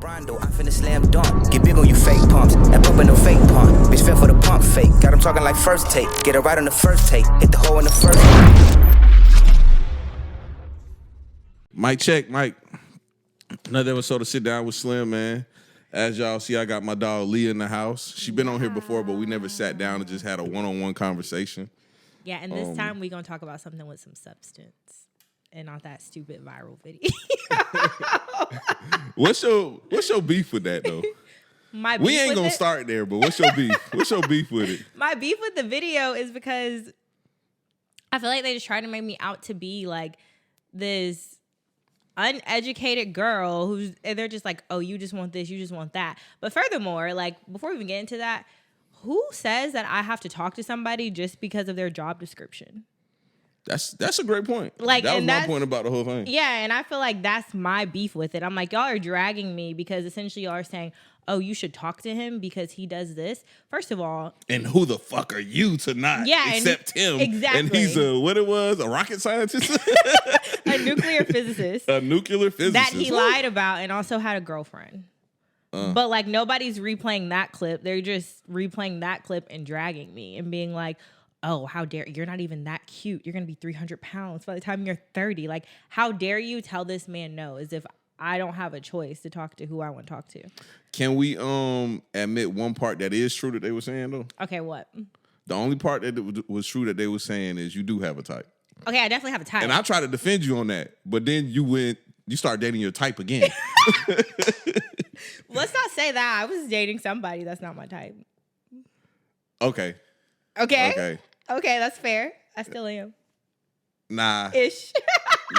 Rondo, I finna slam dunk. Get big on you fake pumps. That pump ain't no fake pump. Bitch fell for the pump fake. Got him talking like first take. Get it right on the first take. Hit the hole in the first. Mic check, Mike. Another episode of Sit Down with Slim, man. As y'all see, I got my dog Leah in the house. She been on here before, but we never sat down and just had a one-on-one conversation. Yeah, and this time we're going to talk about something with some substance and not that stupid viral video. What's your beef with that, though? My beef we ain't going to start there, but what's your beef? What's your beef with it? My beef with the video is because I feel like they just try to make me out to be like this uneducated girl and they're just like, oh, you just want this, you just want that. But furthermore, like, before we even get into that, who says that I have to talk to somebody just because of their job description? That's a great point. Like, that was my point about the whole thing. Yeah, and I feel like that's my beef with it. I'm like, y'all are dragging me because essentially y'all are saying, oh, you should talk to him because he does this. First of all. And who the fuck are you to not accept him? Exactly. And he's a rocket scientist? A nuclear physicist. A nuclear physicist. That he lied about and also had a girlfriend. But like nobody's replaying that clip. They're just replaying that clip and dragging me and being like, oh, how dare you're not even that cute. You're going to be 300 pounds by the time you're 30. Like, how dare you tell this man no, as if I don't have a choice to talk to who I want to talk to. Can we admit one part that is true that they were saying, though? Okay, what? The only part that was true that they were saying is you do have a type. Okay, I definitely have a type. And I try to defend you on that, but then you start dating your type again. Let's not say that. I was dating somebody that's not my type. Okay, that's fair. I still am. Nah. Ish.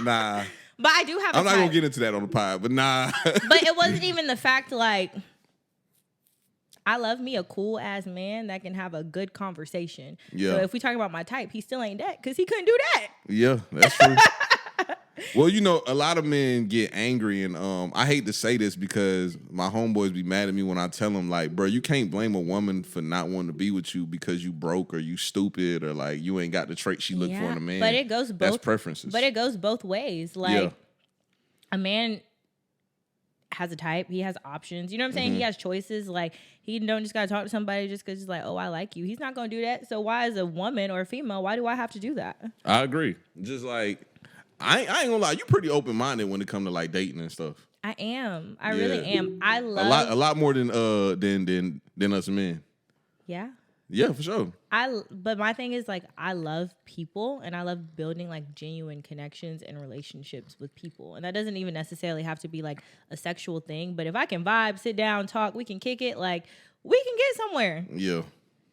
Nah. But I do have a type. I'm not going to get into that on the pod, but nah. But it wasn't even the fact, like, I love me a cool-ass man that can have a good conversation. Yeah. So if we talk about my type, he still ain't that because he couldn't do that. Yeah, that's true. Well, you know, a lot of men get angry, and I hate to say this because my homeboys be mad at me when I tell them, like, bro, you can't blame a woman for not wanting to be with you because you broke or you stupid or, like, you ain't got the trait she look for in a man. But it goes both. That's preferences. But it goes both ways. Like, a man has a type. He has options. You know what I'm saying? Mm-hmm. He has choices. Like, he don't just got to talk to somebody just because he's like, oh, I like you. He's not going to do that. So why, as a woman or a female, why do I have to do that? I agree. Just like, I ain't gonna lie, you pretty open minded when it comes to like dating and stuff. I am. I really am. I love a lot more than us men. Yeah. Yeah, for sure. But my thing is, like, I love people and I love building like genuine connections and relationships with people. And that doesn't even necessarily have to be like a sexual thing. But if I can vibe, sit down, talk, we can kick it, like, we can get somewhere. Yeah.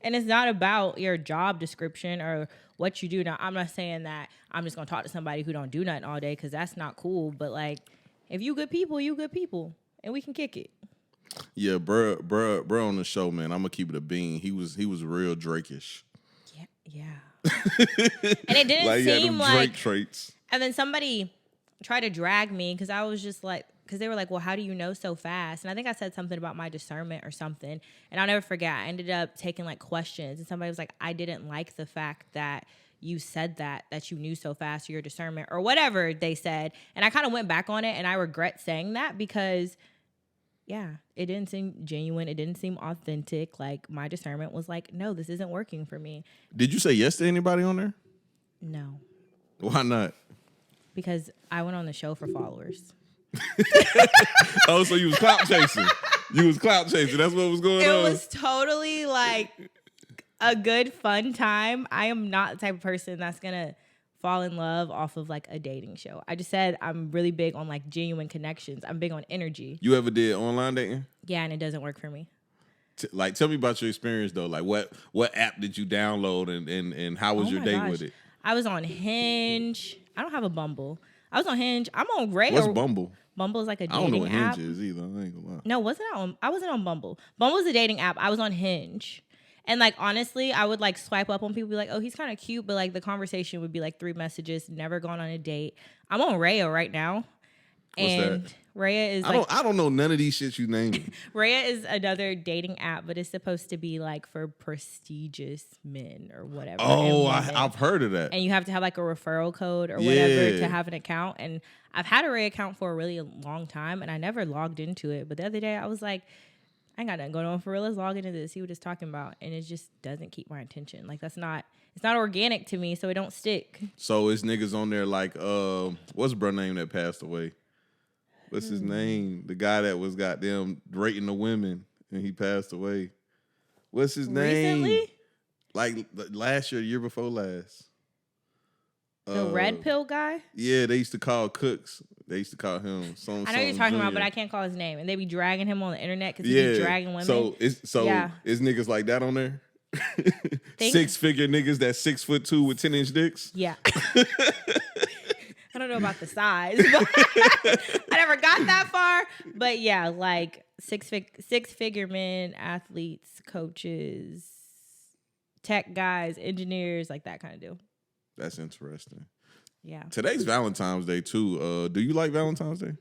And it's not about your job description or what you do. Now, I'm not saying that I'm just going to talk to somebody who don't do nothing all day because that's not cool. But, like, if you good people, you good people. And we can kick it. Yeah, bro on the show, man, I'm going to keep it a bean. He was real Drake-ish. Yeah. And it didn't like, seem like... Drake traits. And then somebody tried to drag me because I was just like... Because they were like, well, how do you know so fast? And I think I said something about my discernment or something. And I'll never forget. I ended up taking like questions. And somebody was like, I didn't like the fact that you said that you knew so fast, your discernment or whatever they said. And I kind of went back on it. And I regret saying that because, yeah, it didn't seem genuine. It didn't seem authentic. Like my discernment was like, no, this isn't working for me. Did you say yes to anybody on there? No. Why not? Because I went on the show for followers. Oh, so you was clout chasing. That's what was going on. It was totally like a good, fun time. I am not the type of person that's going to fall in love off of like a dating show. I just said I'm really big on like genuine connections. I'm big on energy. You ever did online dating? Yeah, and it doesn't work for me. Tell me about your experience though. Like what app did you download and how was your date with it? I was on Hinge. I don't have a Bumble. I was on Hinge. I'm on Ray. What's Bumble? Bumble is like a dating app. I don't know what Hinge is either. I ain't gonna lie. No, I wasn't on Bumble. Bumble is a dating app. I was on Hinge. And like honestly, I would like swipe up on people, be like, oh, he's kind of cute, but like the conversation would be like 3 messages, never gone on a date. I'm on Rayo right now. What's that? Raya is I don't know none of these shit you named. Raya is another dating app, but it's supposed to be like for prestigious men or whatever. Oh, I've heard of that. And you have to have like a referral code or whatever to have an account. And I've had a Raya account for a really long time, and I never logged into it. But the other day I was like, I ain't got nothing going on for real. Let's log into this, see what it's talking about. And it just doesn't keep my attention. Like it's not organic to me, so it don't stick. So it's niggas on there like, what's bro name that passed away? What's his name? The guy that was goddamn rating the women and he passed away. What's his name? Recently? Like last year, year before last. The red pill guy? Yeah, they used to call Cooks. They used to call him. I know you're talking about, but I can't call his name. And they be dragging him on the internet because he be dragging women. So it's niggas like that on there? 6-figure niggas that's 6'2" with 10-inch dicks? Yeah. I don't know about the size, but I never got that far. But yeah, like six-figure men, athletes, coaches, tech guys, engineers, like that kind of deal. That's interesting. Yeah. Today's Valentine's Day too. Do you like Valentine's Day?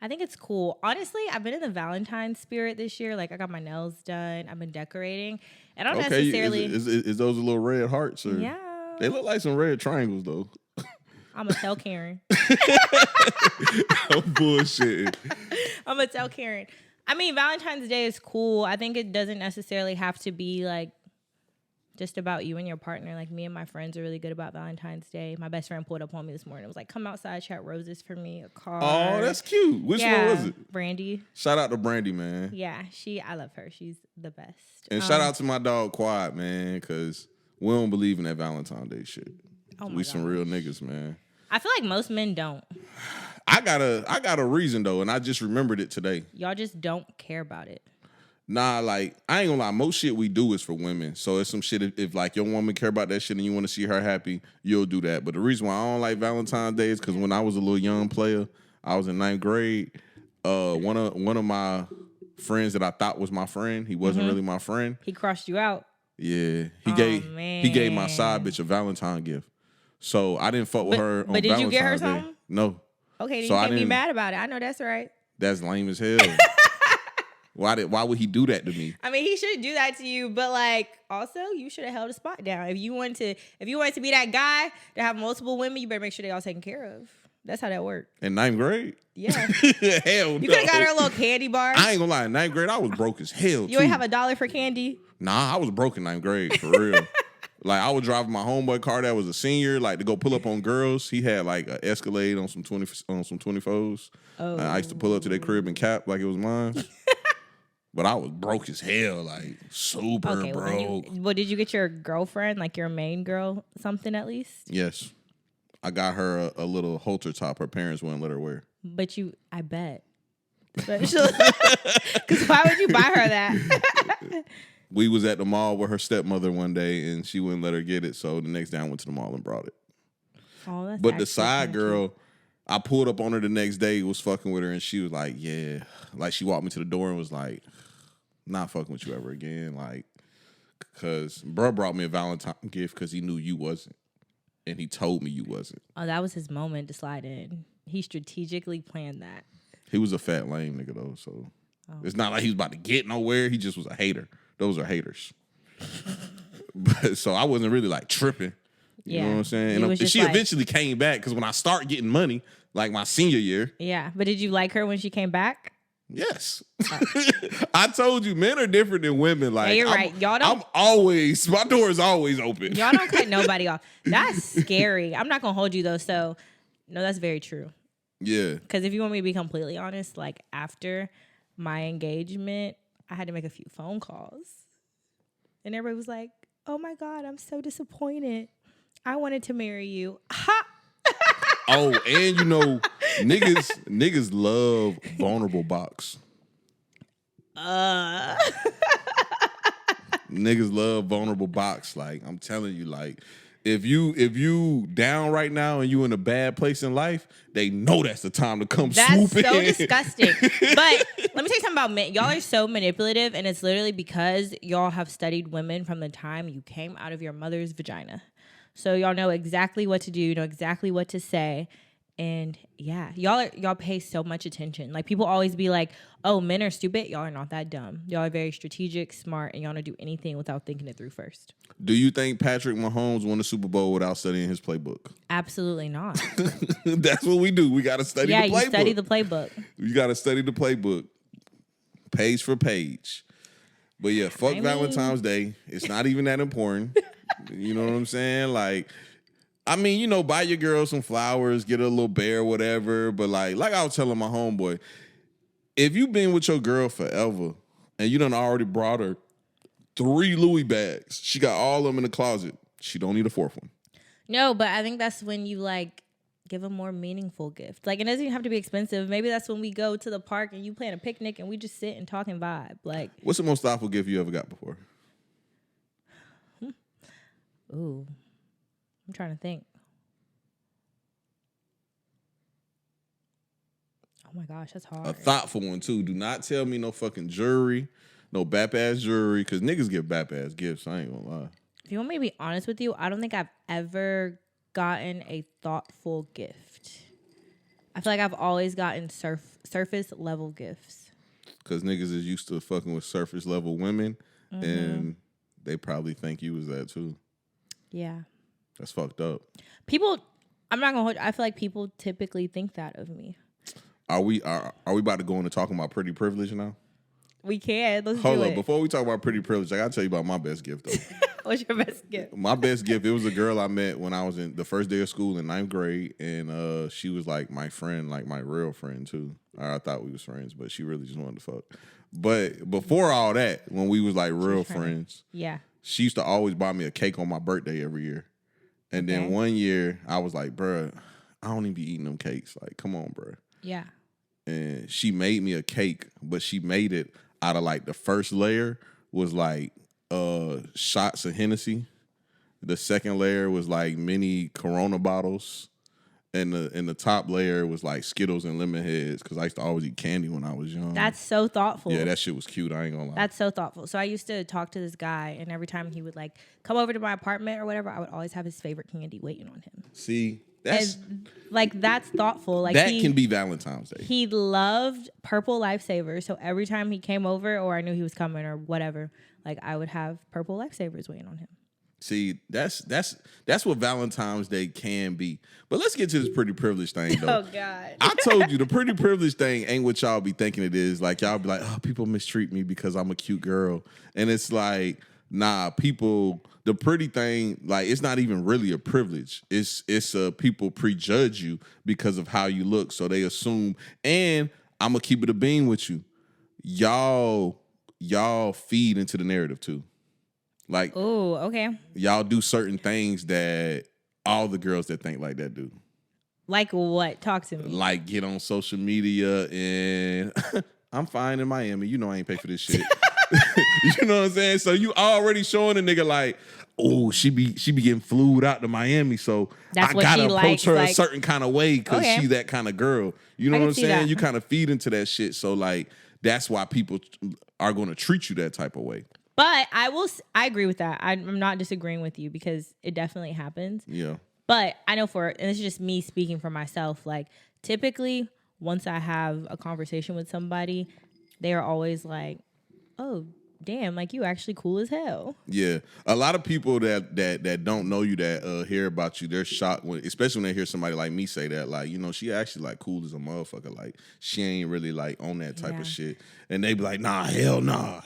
I think it's cool. Honestly, I've been in the Valentine's spirit this year. Like I got my nails done. I've been decorating. And I don't necessarily. Is those little red hearts? Or? Yeah. They look like some red triangles though. I'm going to tell Karen. I'm bullshitting. I'm going to tell Karen. I mean, Valentine's Day is cool. I think it doesn't necessarily have to be like just about you and your partner. Like me and my friends are really good about Valentine's Day. My best friend pulled up on me this morning. It was like, come outside, chat roses for me, a card. Oh, that's cute. Which one was it? Brandy. Shout out to Brandy, man. Yeah, I love her. She's the best. And shout out to my dog Quad, man, because we don't believe in that Valentine's Day shit. We some real niggas, man. I feel like most men don't. I got a reason though, and I just remembered it today. Y'all just don't care about it. Nah, like I ain't gonna lie, most shit we do is for women. So it's some shit if like your woman care about that shit and you want to see her happy, you'll do that. But the reason why I don't like Valentine's Day is because when I was a little young player, I was in 9th grade. One of my friends that I thought was my friend, he wasn't really my friend. He crossed you out. Yeah, he gave my side bitch a Valentine gift. So I didn't fuck with her on Valentine's Day. But did you get her something? No. Okay, then you can't be mad about it. I know that's right. That's lame as hell. Why would he do that to me? I mean, he should do that to you, but like also you should have held a spot down. If you wanted to be that guy to have multiple women, you better make sure they all taken care of. That's how that worked. In 9th grade? Yeah. Hell no. You could have got her a little candy bar. I ain't gonna lie, in 9th grade I was broke as hell. You ain't have $1 for candy? Nah, I was broke in 9th grade for real. Like I was driving my homeboy car that was a senior, like to go pull up on girls. He had like an Escalade on some 24s. Oh. I used to pull up to their crib and cap like it was mine. But I was broke as hell, like super broke. Well, did you get your girlfriend, like your main girl, something at least? Yes. I got her a little halter top her parents wouldn't let her wear. But I bet. Because why would you buy her that? We was at the mall with her stepmother one day, and she wouldn't let her get it. So the next day I went to the mall and brought it. Oh, that's but the side girl, I pulled up on her the next day, was fucking with her, and she was like, yeah. Like, she walked me to the door and was like, not fucking with you ever again. Like, because bro brought me a Valentine gift because he knew you wasn't. And he told me you wasn't. Oh, that was his moment to slide in. He strategically planned that. He was a fat lame nigga, though, so it's not like he was about to get nowhere. He just was a hater. Those are haters. But so I wasn't really like tripping. You know what I'm saying? And she eventually came back because when I start getting money, like my senior year. Yeah. But did you like her when she came back? Yes. I told you, men are different than women. Like, yeah, you're right. Y'all don't. My door is always open. Y'all don't cut nobody off. That's scary. I'm not going to hold you though. So, no, that's very true. Yeah. Because if you want me to be completely honest, like after my engagement, I had to make a few phone calls. And everybody was like, oh my God, I'm so disappointed. I wanted to marry you. Ha! Oh, and you know, niggas love vulnerable box. Niggas love vulnerable box. Like, I'm telling you, like, if you down right now and you in a bad place in life, they know that's the time to come swoop in. That's so disgusting. But let me tell you something about men. Y'all are so manipulative, and it's literally because y'all have studied women from the time you came out of your mother's vagina. So y'all know exactly what to do, you know exactly what to say. And yeah, y'all pay so much attention. Like people always be like, "Oh, men are stupid." Y'all are not that dumb. Y'all are very strategic, smart, and y'all don't do anything without thinking it through first. Do you think Patrick Mahomes won the Super Bowl without studying his playbook? Absolutely not. That's what we do. We got to study the playbook. Yeah, you study the playbook. You got to study the playbook, page for page. But yeah, fuck Valentine's Day. It's not even that important. You know what I'm saying? Like, I mean, you know, buy your girl some flowers, get her a little bear, whatever. But like I was telling my homeboy, if you've been with your girl forever and you done already brought her 3 Louis bags, she got all of them in the closet. She don't need a 4th one. No, but I think that's when you like give a more meaningful gift. Like it doesn't even have to be expensive. Maybe that's when we go to the park and you plan a picnic and we just sit and talk and vibe. Like, what's the most thoughtful gift you ever got before? Ooh. I'm trying to think. Oh my gosh, that's hard. A thoughtful one too. Do not tell me no fucking jewelry, no bap ass jewelry, because niggas give bap ass gifts. I ain't gonna lie. If you want me to be honest with you, I don't think I've ever gotten a thoughtful gift. I feel like I've always gotten surface level gifts. Because niggas is used to fucking with surface level women, and they probably think you was that too. Yeah. That's fucked up. People, I'm not gonna hold you. I feel like people typically think that of me. Are we about to go into talking about pretty privilege now? We can. Let's Hold do up. it. Before we talk about pretty privilege, I gotta tell you about my best gift though. What's your best gift? My best gift, it was a girl I met when I was in the first day of school in 9th grade, and she was like my friend, like my real friend too. I thought we was friends, but she really just wanted to fuck. But before all that, when we was like real friends, yeah, she used to always buy me a cake on my birthday every year. And then one year, I was like, bruh, I don't even be eating them cakes. Like, come on, bruh. Yeah. And she made me a cake, but she made it out of like the first layer was like shots of Hennessy. The second layer was like mini Corona bottles. And the top layer was like Skittles and lemon heads because I used to always eat candy when I was young. That's so thoughtful. Yeah, that shit was cute. I ain't gonna lie. That's so thoughtful. So I used to talk to this guy, and every time he would like come over to my apartment or whatever, I would always have his favorite candy waiting on him. See, that's that's thoughtful. Like that can be Valentine's Day. He loved Purple Lifesavers, so every time he came over or I knew he was coming or whatever, like I would have Purple Lifesavers waiting on him. See, that's what Valentine's Day can be. But let's get to this pretty privilege thing, though. Oh, God. I told you, the pretty privilege thing ain't what y'all be thinking it is. Like, y'all be like, oh, people mistreat me because I'm a cute girl. And it's like, nah, the pretty thing, like, it's not even really a privilege. It's people prejudge you because of how you look. So they assume, and I'm going to keep it a bean with you. Y'all feed into the narrative, too. Like, oh, okay. Y'all do certain things that all the girls that think like that do. Like what? Talk to me. Like get on social media and I'm fine in Miami. You know I ain't pay for this shit. You know what I'm saying? So you already showing a nigga like, oh, she be getting flued out to Miami, so that's I gotta approach her like, a certain kind of way because she's that kind of girl. You know what I'm saying? That. You kind of feed into that shit. So like that's why people are gonna treat you that type of way. But I agree with that. I'm not disagreeing with you because it definitely happens. Yeah. But I know and this is just me speaking for myself, like typically once I have a conversation with somebody, they are always like, oh, damn, like you actually cool as hell. Yeah. A lot of people that don't know you that hear about you, they're shocked especially when they hear somebody like me say that, like, you know, she actually like cool as a motherfucker. Like she ain't really like on that type of shit. And they be like, nah, hell nah.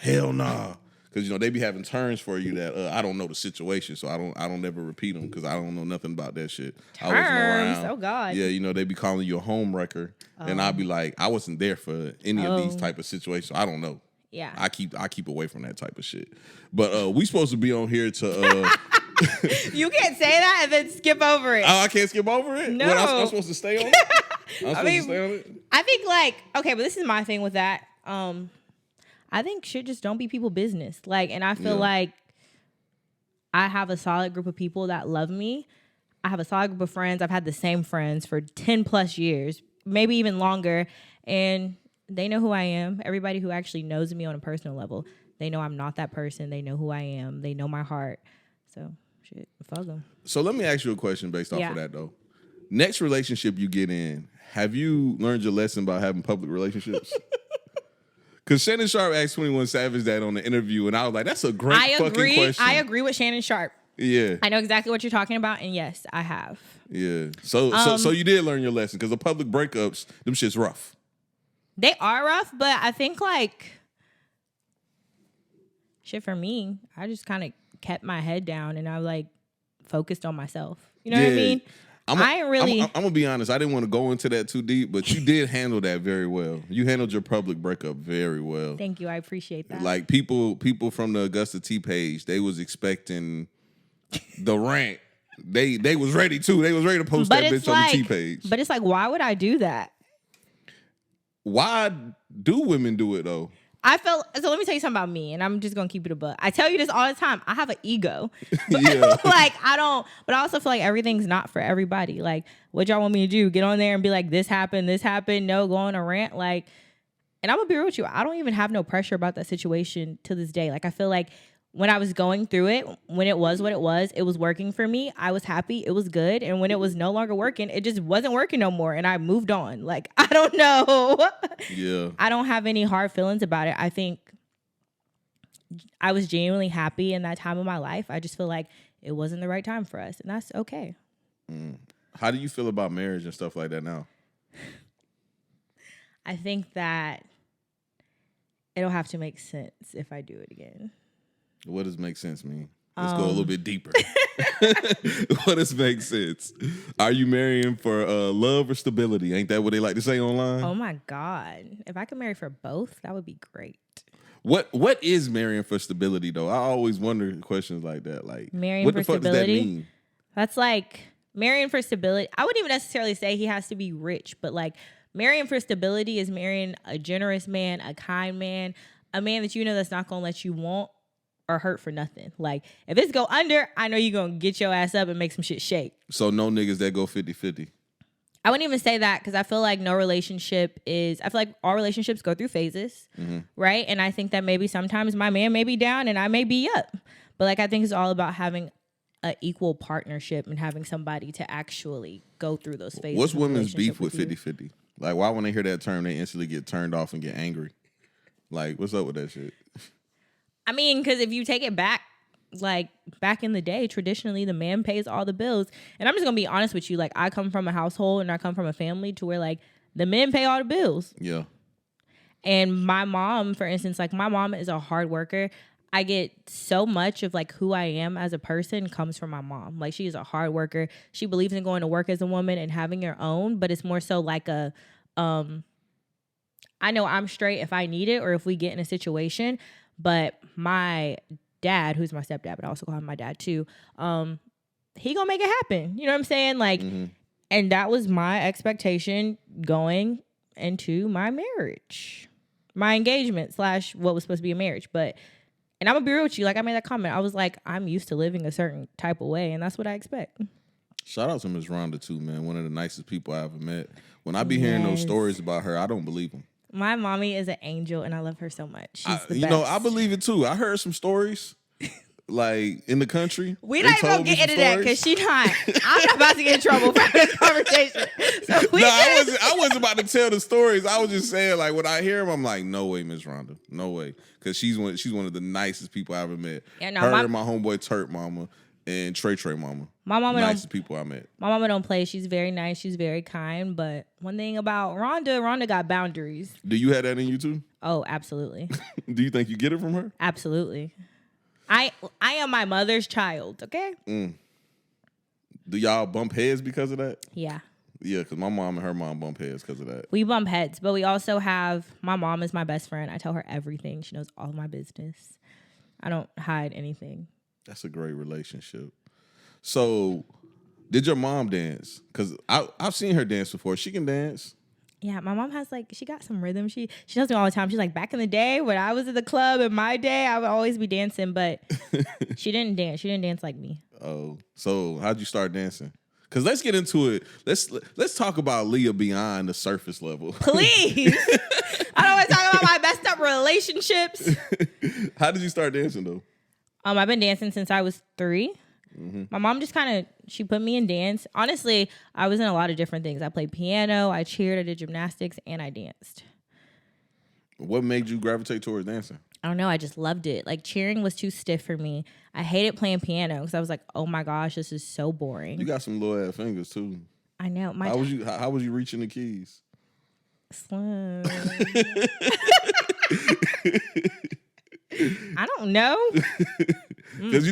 Because, you know, they be having terms for you that I don't know the situation, so I don't ever repeat them because I don't know nothing about that shit. Terms? I wasn't around. Oh, God. Yeah, you know, they be calling you a home wrecker. And I'll be like, I wasn't there for any of these type of situations, so I don't know. Yeah. I keep away from that type of shit. But we supposed to be on here to... You can't say that and then skip over it. Oh, I can't skip over it? No. What, I'm supposed to stay on it? To stay on it? I think, like, okay, but this is my thing with that. I think shit just don't be people business. Like, and I feel like I have a solid group of people that love me. I have a solid group of friends. I've had the same friends for 10 plus years, maybe even longer. And they know who I am. Everybody who actually knows me on a personal level, they know I'm not that person. They know who I am. They know my heart. So, shit, fuck them. So let me ask you a question based off of that, though. Next relationship you get in, have you learned your lesson about having public relationships? Because Shannon Sharp asked 21 Savage that on the interview, and I was like, that's a great fucking question. I agree with Shannon Sharp. Yeah. I know exactly what you're talking about, and yes, I have. Yeah. So you did learn your lesson, because the public breakups, them shit's rough. They are rough, but I think, like, shit for me, I just kind of kept my head down, and I, like, focused on myself. You know what I mean? I'm going to be honest. I didn't want to go into that too deep, but you did handle that very well. You handled your public breakup very well. Thank you. I appreciate that. Like, people from the Augusta T page, they was expecting the rant. They was ready, too. They was ready to post that bitch on the T page. But it's like, why would I do that? Why do women do it, though? So let me tell you something about me, and I'm just gonna keep it a buck. I tell you this all the time. I have an ego. Yeah. Like, but I also feel like everything's not for everybody. Like, what y'all want me to do? Get on there and be like, this happened. No, go on a rant. Like, and I'm gonna be real with you. I don't even have no pressure about that situation to this day. Like, I feel like when I was going through it, when it was what it was working for me. I was happy. It was good. And when it was no longer working, it just wasn't working no more. And I moved on. Like, I don't know. Yeah. I don't have any hard feelings about it. I think I was genuinely happy in that time of my life. I just feel like it wasn't the right time for us. And that's okay. How do you feel about marriage and stuff like that now? I think that it'll have to make sense if I do it again. What does make sense mean? Let's go a little bit deeper. What does make sense? Are you marrying for love or stability? Ain't that what they like to say online? Oh my God. If I could marry for both, that would be great. What is marrying for stability, though? I always wonder questions like that. Like, marrying what for the fuck stability? does that mean? That's like marrying for stability. I wouldn't even necessarily say he has to be rich, but like marrying for stability is marrying a generous man, a kind man, a man that you know that's not going to let you want or hurt for nothing. Like, if it's go under, I know you're going to get your ass up and make some shit shake. So no niggas that go 50-50? I wouldn't even say that, because I feel like I feel like all relationships go through phases, right? And I think that maybe sometimes my man may be down and I may be up. But like, I think it's all about having an equal partnership and having somebody to actually go through those phases. What's women's beef with 50-50? Like, why when they hear that term, they instantly get turned off and get angry? Like, what's up with that shit? I mean, because if you take it back, like back in the day, traditionally the man pays all the bills. And I'm just gonna be honest with you. Like, I come from a household and I come from a family to where like the men pay all the bills. Yeah. And my mom, for instance, like my mom is a hard worker. I get so much of like who I am as a person comes from my mom. Like, she is a hard worker. She believes in going to work as a woman and having your own, but it's more so like a, I know I'm straight if I need it or if we get in a situation. But my dad, who's my stepdad, but I also call him my dad too, he gonna make it happen. You know what I'm saying? Like, and that was my expectation going into my marriage, my engagement / what was supposed to be a marriage. But, and I'm gonna be real with you, like I made that comment. I was like, I'm used to living a certain type of way, and that's what I expect. Shout out to Miss Rhonda too, man. One of the nicest people I ever met. When I be hearing those stories about her, I don't believe them. My mommy is an angel, and I love her so much. She's the best. You know, I believe it too. I heard some stories, like in the country. We not even gonna get into that because I'm not about to get in trouble for this conversation. So I wasn't about to tell the stories. I was just saying, like, when I hear them, I'm like, no way, Miss Rhonda, no way, because she's one of the nicest people I ever met. Yeah, no, her and my homeboy Turk mama and Trey mama. My mama, nicest people I met. My mama don't play. She's very nice. She's very kind. But one thing about Rhonda got boundaries. Do you have that in you too? Oh, absolutely. Do you think you get it from her? Absolutely. I am my mother's child. Okay. Do y'all bump heads because of that? Yeah. Yeah, because my mom and her mom bump heads because of that. We bump heads, but we also have, my mom is my best friend. I tell her everything. She knows all of my business. I don't hide anything. That's a great relationship. So, did your mom dance? Because I've seen her dance before. She can dance. Yeah, my mom has she got some rhythm. She tells me all the time. She's like, back in the day when I was at the club in my day, I would always be dancing, but she didn't dance. She didn't dance like me. Oh, so how'd you start dancing? Because let's get into it. Let's talk about Leah beyond the surface level. Please. I don't want to talk about my messed up relationships. How did you start dancing though? I've been dancing since I was 3. My mom just she put me in dance. Honestly, I was in a lot of different things. I played piano, I cheered, I did gymnastics, and I danced. What made you gravitate towards dancing? I don't know. I just loved it. Like cheering was too stiff for me. I hated playing piano because I was like, oh my gosh, this is so boring. You got some little ass fingers too. I know. How was you reaching the keys? Slim. I don't know. Because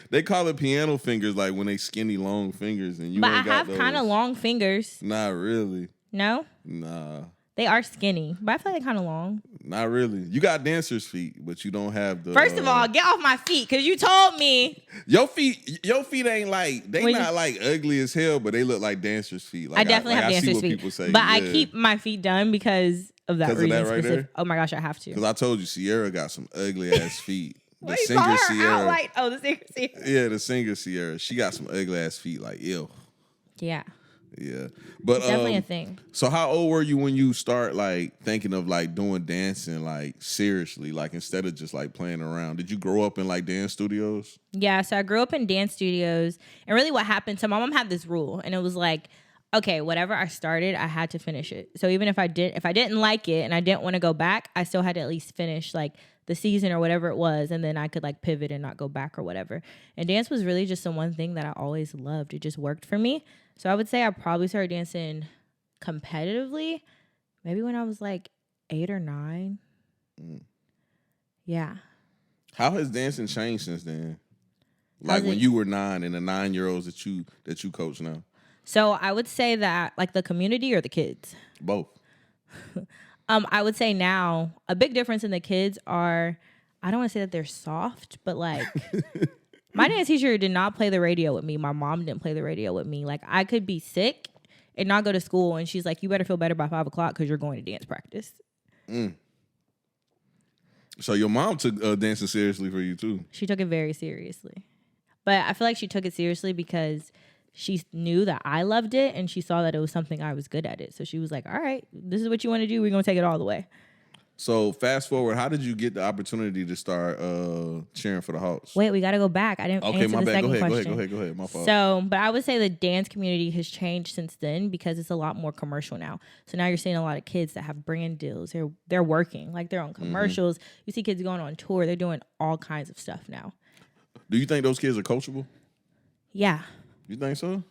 they call it piano fingers, like when they skinny long fingers, and you. But ain't I have kind of long fingers. Not really. No. Nah. They are skinny, but I feel like they're kind of long. Not really. You got dancer's feet, but you don't have the. First of all, get off my feet, because you told me. Your feet ain't like, they not like ugly as hell, but they look like dancer's feet. Like I definitely have dancer's feet. People say, but I keep my feet done because of that reason. Of that right there? Oh my gosh, I have to. Because I told you, Sierra got some ugly ass feet. The singer Sierra. The singer Sierra. Yeah, the singer Sierra. She got some ugly ass feet. Like, ew. Yeah. Yeah, but it's definitely a thing. So how old were you when you start like thinking of like doing dancing like seriously, like instead of just like playing around? Did you grow up in like dance studios? Yeah, so I grew up in dance studios, and really what happened, so my mom had this rule, and it was like, okay, whatever I started, I had to finish it. So even if I didn't like it and I didn't want to go back, I still had to at least finish like the season or whatever it was, and then I could like pivot and not go back or whatever. And dance was really just the one thing that I always loved. It just worked for me. So I would say I probably started dancing competitively maybe when I was like 8 or 9. Yeah. How has dancing changed since then? Like when you were 9 and the 9-year-olds that you coach now? So I would say that like the community or the kids? Both. I would say now a big difference in the kids are, I don't want to say that they're soft, but like my dance teacher did not play the radio with me. My mom didn't play the radio with me. Like I could be sick and not go to school, and she's like, you better feel better by 5 o'clock because you're going to dance practice. So your mom took dancing seriously for you too? She took it very seriously. But I feel like she took it seriously because she knew that I loved it, and she saw that it was something I was good at it. So she was like, all right, this is what you want to do. We're going to take it all the way. So fast forward, how did you get the opportunity to start cheering for the Hawks? Wait, we got to go back. I didn't answer the second question. Go ahead. My fault. So, but I would say the dance community has changed since then because it's a lot more commercial now. So now you're seeing a lot of kids that have brand deals. They're working, like they're on commercials. You see kids going on tour. They're doing all kinds of stuff now. Do you think those kids are coachable? Yeah. You think so?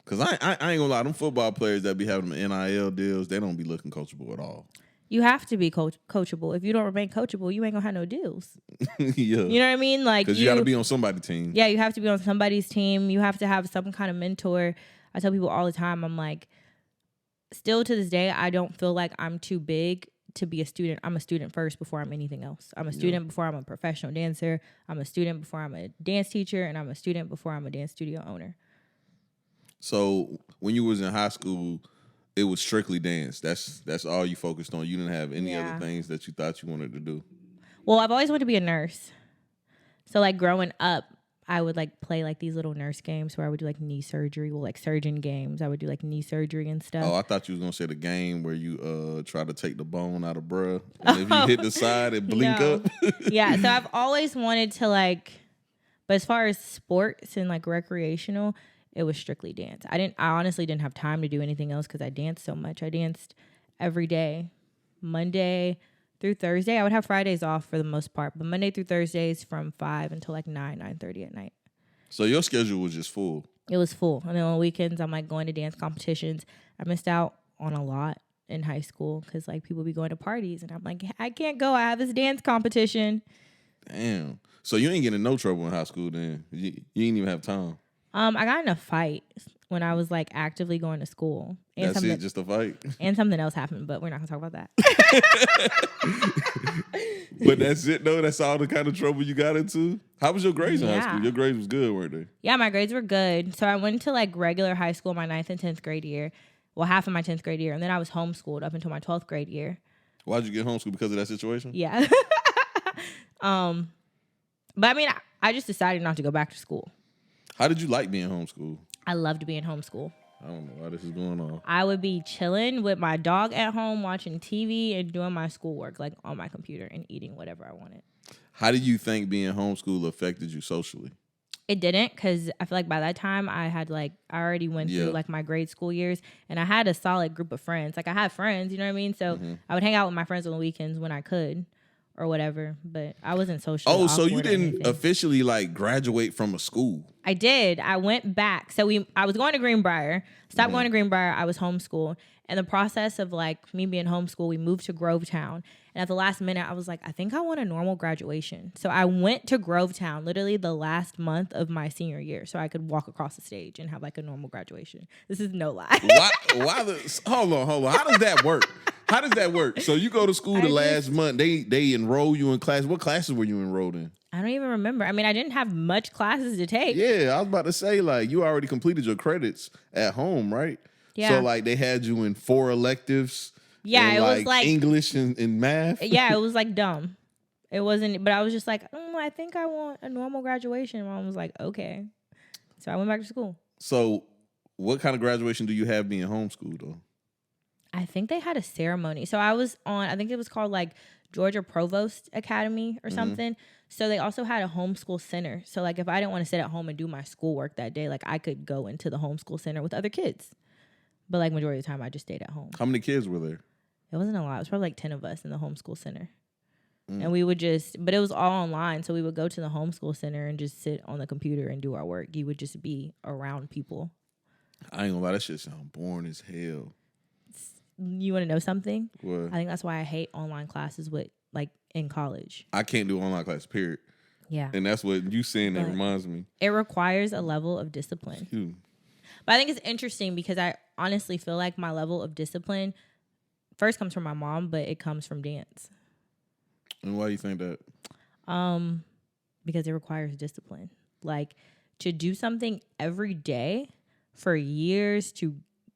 Because I ain't gonna lie, them football players that be having them NIL deals, they don't be looking coachable at all. You have to be coachable. If you don't remain coachable, you ain't gonna have no deals. Yeah. You know what I mean? Like, because you got to be on somebody's team. Yeah, you have to be on somebody's team. You have to have some kind of mentor. I tell people all the time, I'm like, still to this day, I don't feel like I'm too big to be a student. I'm a student first before I'm anything else. I'm a student before I'm a professional dancer. I'm a student before I'm a dance teacher, and I'm a student before I'm a dance studio owner. So when you was in high school, it was strictly dance. That's all you focused on. You didn't have any other things that you thought you wanted to do. Well, I've always wanted to be a nurse. So like growing up, I would like play like these little nurse games where I would do like knee surgery, like surgeon games. I would do like knee surgery and stuff. Oh, I thought you was gonna say the game where you try to take the bone out of bruh, and if you hit the side, it blink up. Yeah, so I've always wanted to like, but as far as sports and like recreational, it was strictly dance. I honestly didn't have time to do anything else because I danced so much. I danced every day, Monday through Thursday. I would have Fridays off for the most part, but Monday through Thursdays from 5 until like 9:30 at night. So your schedule was just full. It was full. And then on weekends, I'm like going to dance competitions. I missed out on a lot in high school because like people be going to parties, and I'm like, I can't go. I have this dance competition. Damn. So you ain't getting in no trouble in high school then? You didn't even have time. I got in a fight when I was like actively going to school. And that's it, just a fight? And something else happened, but we're not going to talk about that. But that's it though? That's all the kind of trouble you got into? How was your grades in high school? Your grades was good, weren't they? Yeah, my grades were good. So I went to like regular high school my 9th and 10th grade year. Well, half of my 10th grade year. And then I was homeschooled up until my 12th grade year. Why'd you get homeschooled? Because of that situation? Yeah. But I mean, I just decided not to go back to school. How did you like being homeschooled? I loved being homeschooled. I don't know why this is going on. I would be chilling with my dog at home, watching TV and doing my schoolwork like on my computer and eating whatever I wanted. How do you think being homeschooled affected you socially? It didn't, because I feel like by that time I had I already went through like my grade school years, and I had a solid group of friends. Like I had friends, you know what I mean? So I would hang out with my friends on the weekends when I could or whatever, but I wasn't socially awkward. So you or didn't anything. officially like graduate from a school? I did. I went back. So I was going to Greenbrier. Stopped going to Greenbrier. I was homeschooled. And the process of like me being homeschooled, we moved to Grovetown. And at the last minute, I was like, I think I want a normal graduation. So I went to Grovetown literally the last month of my senior year so I could walk across the stage and have like a normal graduation. This is no lie. Hold on. How does that work? How does that work? So you go to school last month. They enroll you in class. What classes were you enrolled in? I don't even remember. I mean, I didn't have much classes to take. Yeah, I was about to say, like, you already completed your credits at home, right? Yeah. So, like, they had you in 4 electives. Yeah, and, it was like English and math. Yeah, it was like dumb. It wasn't, but I was just like, I think I want a normal graduation. Mom was like, okay. So I went back to school. So, what kind of graduation do you have being homeschooled, though? I think they had a ceremony. So I was on, I think it was called like Georgia Provost Academy or something. So they also had a homeschool center. So like if I didn't want to sit at home and do my schoolwork that day, like I could go into the homeschool center with other kids. But like majority of the time I just stayed at home. How many kids were there? It wasn't a lot. It was probably like 10 of us in the homeschool center. And we would but it was all online. So we would go to the homeschool center and just sit on the computer and do our work. You would just be around people. I ain't gonna lie, that shit sound boring as hell. You want to know something? What? I think that's why I hate online classes in college. I can't do online class, period. Yeah. And that's what you saying that reminds me. It requires a level of discipline. But I think it's interesting because I honestly feel like my level of discipline first comes from my mom, but it comes from dance. And why do you think that? Because it requires discipline. Like to do something every day for years, to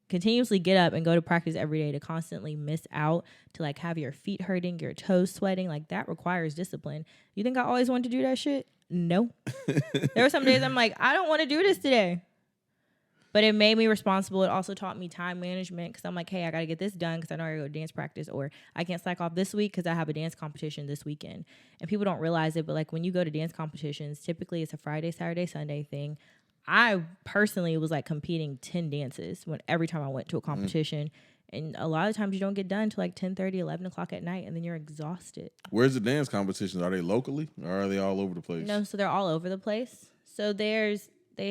continuously get up and go to practice every day, to constantly miss out, to like have your feet hurting, your toes sweating, like that requires discipline. You think I always wanted to do that shit? No. There were some days I'm like, I don't want to do this today. But it made me responsible. It also taught me time management because I'm like, hey, I got to get this done because I know I got to go to dance practice, or I can't slack off this week because I have a dance competition this weekend. And people don't realize it, but like when you go to dance competitions, typically it's a Friday, Saturday, Sunday thing. I personally was like competing 10 dances every time I went to a competition. And a lot of times you don't get done till like 10:30, 11 o'clock at night, and then you're exhausted. Where's the dance competitions? Are they locally or are they all over the place? No, so they're all over the place. So they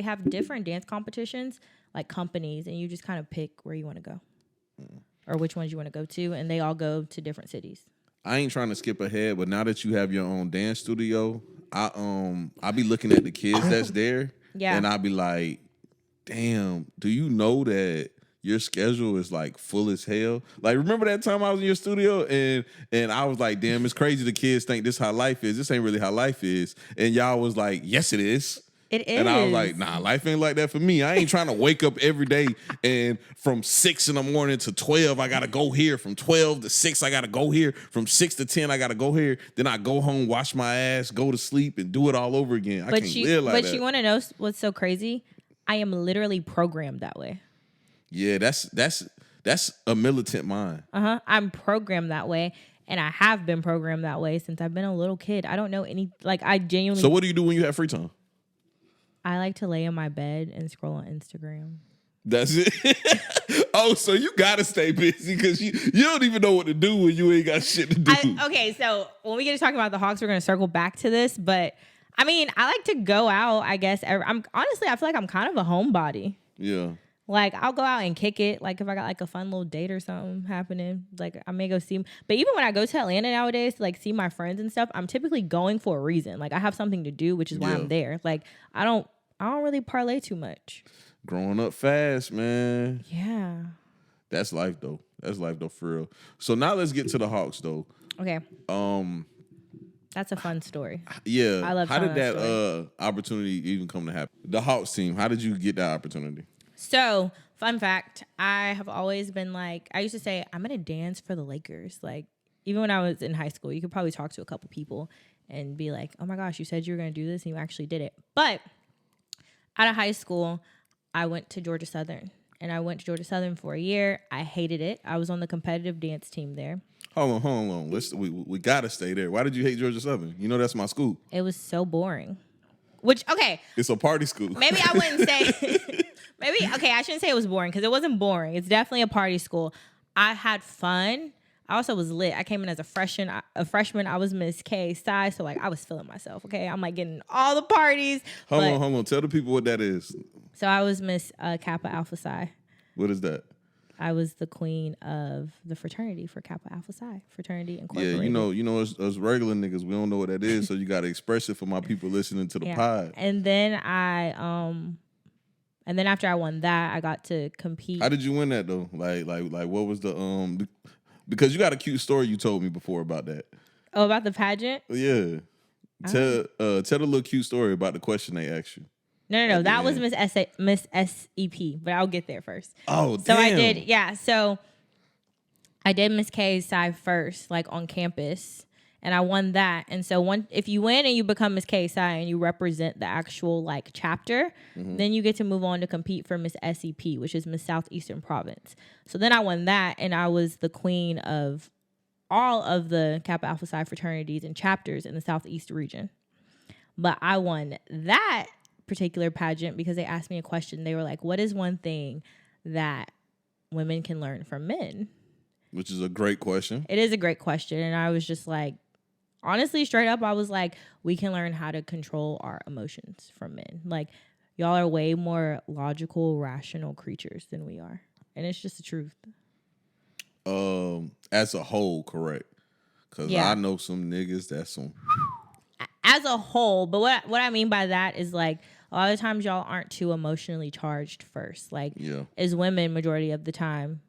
have different dance competitions, like companies, and you just kind of pick where you want to go or which ones you want to go to, and they all go to different cities. I ain't trying to skip ahead, but now that you have your own dance studio, I be looking at the kids that's there, and I be like, damn, do you know that your schedule is like full as hell? Like, remember that time I was in your studio and I was like, damn, it's crazy the kids think this how life is. This ain't really how life is. And y'all was like, yes, it is. It is. And I was like, nah, life ain't like that for me. I ain't trying to wake up every day and from 6 in the morning to 12, I got to go here. From 12 to 6, I got to go here. From 6 to 10, I got to go here. Then I go home, wash my ass, go to sleep, and do it all over again. I can't live like that. But you want to know what's so crazy? I am literally programmed that way. Yeah, that's a militant mind. I'm programmed that way. And I have been programmed that way since I've been a little kid. I don't know I genuinely. So what do you do when you have free time? I like to lay in my bed and scroll on Instagram. That's it. Oh, so you gotta stay busy because you don't even know what to do when you ain't got shit to do. Okay, so when we get to talking about the Hawks, we're gonna circle back to this. But I mean, I like to go out. I guess I feel like I'm kind of a homebody. Yeah. Like, I'll go out and kick it. Like, if I got, like, a fun little date or something happening, like, I may go see them. But even when I go to Atlanta nowadays to, like, see my friends and stuff, I'm typically going for a reason. Like, I have something to do, which is why I'm there. Like, I don't really parlay too much. Growing up fast, man. Yeah. That's life, though. That's life, though, for real. So now let's get to the Hawks, though. Okay. That's a fun story. Yeah. I love how did that story. opportunity even come to happen? The Hawks team, how did you get that opportunity? So, fun fact, I have always been like, I used to say, I'm going to dance for the Lakers. Like, even when I was in high school, you could probably talk to a couple people and be like, oh my gosh, you said you were going to do this and you actually did it. But out of high school, I went to Georgia Southern. And I went to Georgia Southern for a year. I hated it. I was on the competitive dance team there. Hold on. We got to stay there. Why did you hate Georgia Southern? You know that's my school. It was so boring. Which, okay. It's a party school. Maybe I wouldn't say, I shouldn't say it was boring because it wasn't boring. It's definitely a party school. I had fun. I also was lit. I came in as a freshman. I was Miss K Psi, so like I was feeling myself. Okay, I'm like getting all the parties. Hold on. Tell the people what that is. So I was Miss Kappa Alpha Psi. What is that? I was the queen of the fraternity for Kappa Alpha Psi Fraternity Incorporated. Yeah, you know, us regular niggas, we don't know what that is, so you got to express it for my people listening to the pod. And then after I won that, I got to compete. How did you win that though? Like, what was the Because you got a cute story you told me before about that. Oh, about the pageant? Yeah. Tell the little cute story about the question they asked you. No. That was Miss SEP, but I'll get there first. Oh, so damn. I did, yeah. So I did Miss K's side first, like on campus, and I won that. And so if you win and you become Miss K Psi and you represent the actual like chapter, then you get to move on to compete for Miss SEP, which is Miss Southeastern Province. So then I won that, and I was the queen of all of the Kappa Alpha Psi fraternities and chapters in the Southeast region. But I won that particular pageant because they asked me a question. They were like, what is one thing that women can learn from men? Which is a great question. It is a great question. And I was just like, honestly, straight up, I was like, we can learn how to control our emotions from men. Like, y'all are way more logical, rational creatures than we are. And it's just the truth. As a whole, correct. Because I know some niggas that's some... As a whole, but what I mean by that is like, a lot of times y'all aren't too emotionally charged first. Like, as women, majority of the time,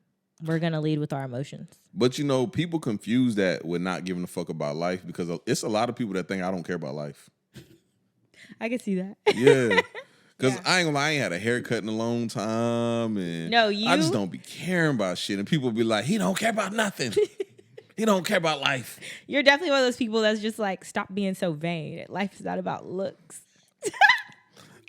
we're going to lead with our emotions. But, you know, people confuse that with not giving a fuck about life because it's a lot of people that think I don't care about life. I can see that. Yeah. Because I ain't gonna lie, I ain't had a haircut in a long time. And I just don't be caring about shit. And people be like, he don't care about nothing. He don't care about life. You're definitely one of those people that's just like, stop being so vain. Life is not about looks.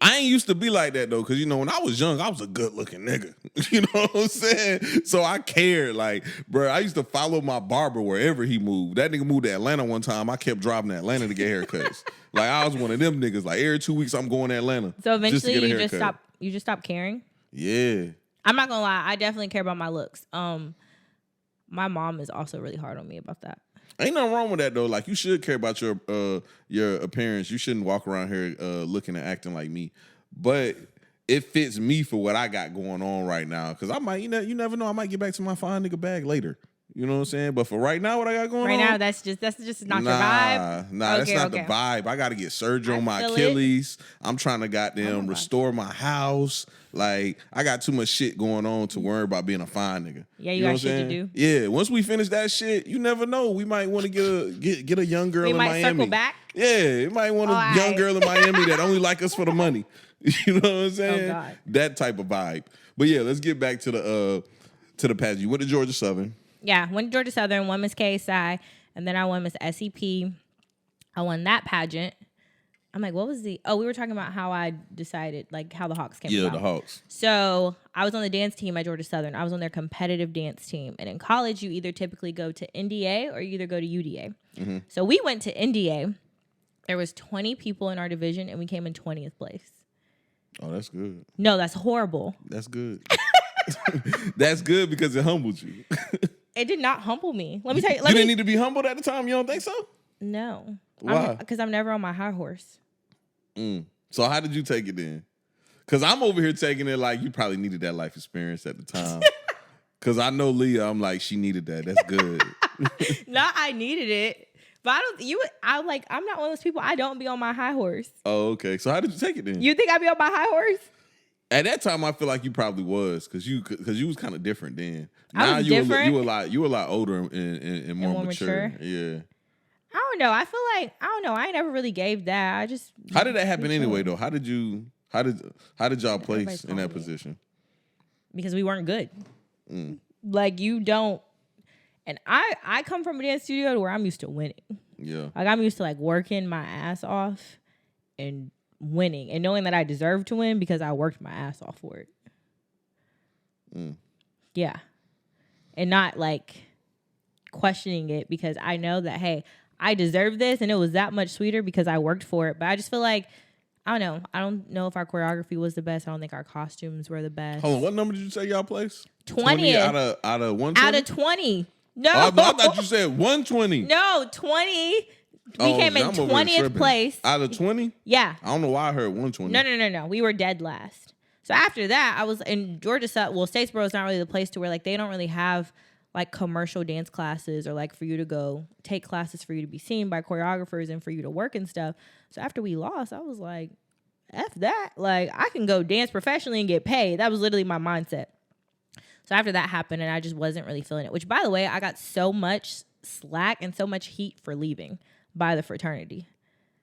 I ain't used to be like that, though, because, you know, when I was young, I was a good-looking nigga. You know what I'm saying? So I cared. Like, bro, I used to follow my barber wherever he moved. That nigga moved to Atlanta one time. I kept driving to Atlanta to get haircuts. Like, I was one of them niggas. Like, every 2 weeks, I'm going to Atlanta. So eventually, you just stop caring? Yeah. I'm not going to lie. I definitely care about my looks. My mom is also really hard on me about that. Ain't nothing wrong with that though. Like, you should care about your appearance. You shouldn't walk around here looking and acting like me. But it fits me for what I got going on right now. Cause I might, you never know. I might get back to my fine nigga bag later. You know what I'm saying? But for right now, what I got going on right now, that's just not your vibe. Nah, that's not the vibe. I got to get surgery on my Achilles. I'm trying to goddamn restore my house. Like, I got too much shit going on to worry about being a fine nigga. Yeah, you got shit to do. Yeah, once we finish that shit, you never know. We might want to get a young girl in Miami. We might circle back. Yeah, you might want a young girl in Miami that only like us for the money. You know what I'm saying? Oh, God. That type of vibe. But yeah, let's get back to the pageant. You went to Georgia Southern. Yeah, went to Georgia Southern, won Miss KSI, and then I won Miss SEP. I won that pageant. I'm like, what was we were talking about how I decided, like, how the Hawks came about. Yeah, the Hawks. So I was on the dance team at Georgia Southern. I was on their competitive dance team. And in college, you either typically go to NDA or you either go to UDA. Mm-hmm. So we went to NDA. There was 20 people in our division, and we came in 20th place. Oh, that's good. No, that's horrible. That's good. That's good because it humbled you. It did not humble me. Let me tell you. You didn't need to be humbled at the time? You don't think so? No. Why? Because I'm never on my high horse. So how did you take it then? Because I'm over here taking it like you probably needed that life experience at the time. Because I know Leah, I'm like, she needed that. That's good. Not I needed it. But I'm not one of those people. I don't be on my high horse. Oh, okay. So how did you take it then? You think I'd be on my high horse? At that time, I feel like you probably was because you was kind of different then. Now you were a lot older and more mature. Yeah. I don't know. I feel like I ain't never really gave that. How did that happen anyway though? How did y'all place in that position? Because we weren't good. Like you don't. And I come from a dance studio where I'm used to winning. Yeah. Like I'm used to like working my ass off and winning and knowing that I deserve to win because I worked my ass off for it. Yeah. And not like questioning it because I know that, hey, I deserve this and it was that much sweeter because I worked for it. But I just feel like I don't know. I don't know if our choreography was the best. I don't think our costumes were the best. Hold on, what number did you say y'all placed? 20 out of 120? Out of 20. No. Oh, I thought you said 120. No, 20. We came in 20th place. Out of 20? Yeah. I don't know why I heard 120. No. We were dead last. So after that, I was in Georgia. Well, Statesboro is not really the place to where like they don't really have like commercial dance classes or like for you to go take classes for you to be seen by choreographers and for you to work and stuff. So after we lost, I was like, F that. Like I can go dance professionally and get paid. That was literally my mindset. So after that happened and I just wasn't really feeling it, which by the way, I got so much slack and so much heat for leaving by the fraternity.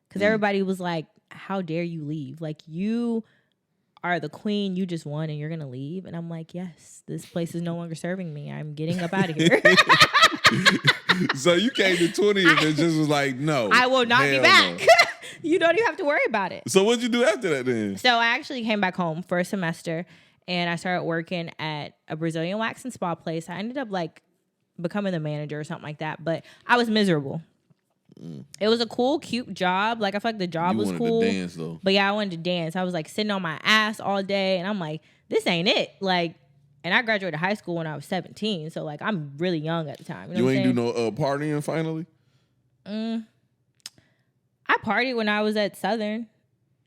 Because everybody was like, how dare you leave? Like you are the queen, you just won and you're going to leave. And I'm like, yes, this place is no longer serving me. I'm getting up out of here. So you came to 20 and it just was like, no. I will not be back. No. You don't even have to worry about it. So what'd you do after that then? So I actually came back home for a semester and I started working at a Brazilian wax and spa place. I ended up like becoming the manager or something like that, but I was miserable. It was a cool, cute job. Like I felt like the job was cool. You wanted to dance though. But yeah, I wanted to dance. I was like sitting on my ass all day and I'm like, this ain't it. Like, and I graduated high school when I was 17. So like I'm really young at the time. You know ain't do no partying finally? I partied when I was at Southern.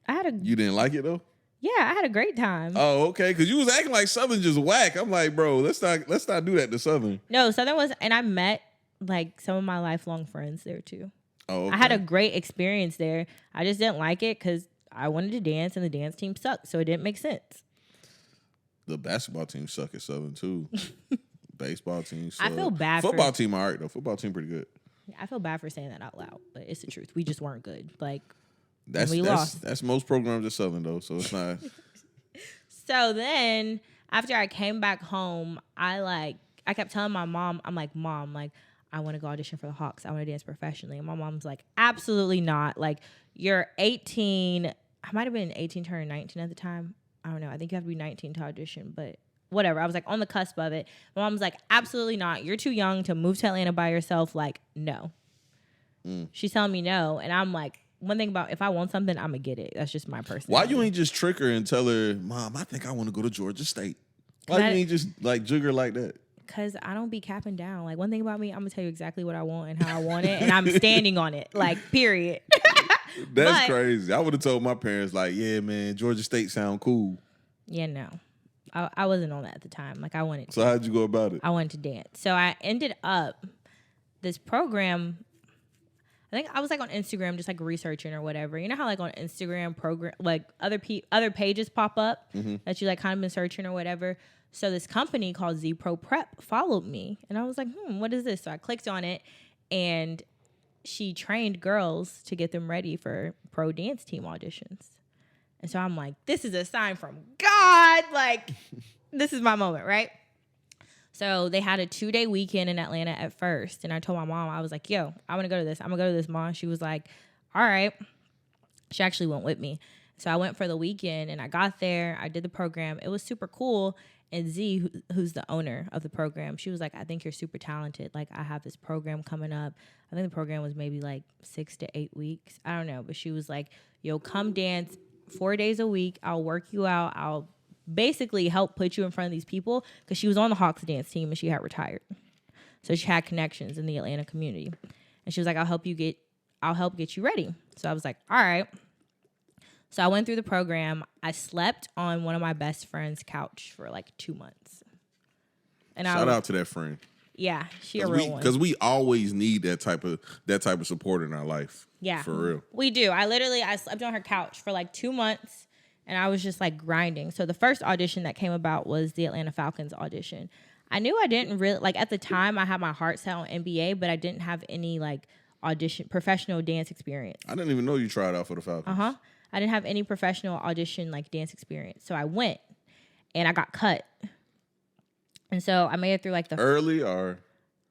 You didn't like it though? Yeah, I had a great time. Oh, okay. Because you was acting like Southern just whack. I'm like, bro, let's not do that to Southern. No, Southern was, and I met like some of my lifelong friends there too. Oh, okay. I had a great experience there. I just didn't like it because I wanted to dance and the dance team sucked, so it didn't make sense. The basketball team suck at Southern too. Baseball team suck. I feel bad. Football team all right though. Football team pretty good. I feel bad for saying that out loud, but it's the truth. We just weren't good. Like we lost. That's most programs at Southern though, so it's not. So then after I came back home, I kept telling my mom, I'm like, Mom, like I want to go audition for the Hawks. I want to dance professionally. And my mom's like, absolutely not. Like you're 18. I might have been 18 turning 19 at the time. I don't know. I think you have to be 19 to audition, but whatever. I was like on the cusp of it. My mom's like, absolutely not. You're too young to move to Atlanta by yourself. Like, no. She's telling me no. And I'm like, one thing about if I want something, I'm going to get it. That's just my personality. Why you ain't just trick her and tell her, Mom, I think I want to go to Georgia State? Why you ain't just like jig her like that? Because I don't be capping down. Like, one thing about me, I'm going to tell you exactly what I want and how I want it. And I'm standing on it. Like, period. That's crazy. I would have told my parents, like, yeah, man, Georgia State sound cool. Yeah, no. I wasn't on that at the time. Like, I wanted to. So how'd you go about it? I wanted to dance. So I ended up, this program, I think I was like on Instagram just like researching or whatever. You know how like on Instagram program, like other pages pop up that you like kind of been searching or whatever. So this company called Z Pro Prep followed me. And I was like, what is this? So I clicked on it and she trained girls to get them ready for pro dance team auditions. And so I'm like, this is a sign from God. Like, this is my moment, right? So they had a 2-day weekend in Atlanta at first. And I told my mom, I was like, yo, I want to go to this. I'm going to go to this, Mom. She was like, all right. She actually went with me. So I went for the weekend and I got there. I did the program. It was super cool. And Z, who's the owner of the program, she was like, I think you're super talented. Like, I have this program coming up. I think the program was maybe like 6 to 8 weeks. I don't know. But she was like, yo, come dance 4 days a week. I'll work you out. I'll basically help put you in front of these people. Because she was on the Hawks dance team and she had retired. So she had connections in the Atlanta community. And she was like, I'll help get you ready. So I was like, all right. So I went through the program. I slept on one of my best friend's couch for like 2 months. And shout out to that friend. Yeah, she a real one. Because we always need that type of support in our life. Yeah, for real. We do. I slept on her couch for like 2 months, and I was just like grinding. So the first audition that came about was the Atlanta Falcons audition. I knew I didn't really like at the time. I had my heart set on NBA, but I didn't have any like professional dance experience. I didn't even know you tried out for the Falcons. I didn't have any professional audition like dance experience. So I went and I got cut. And so I made it through like the early or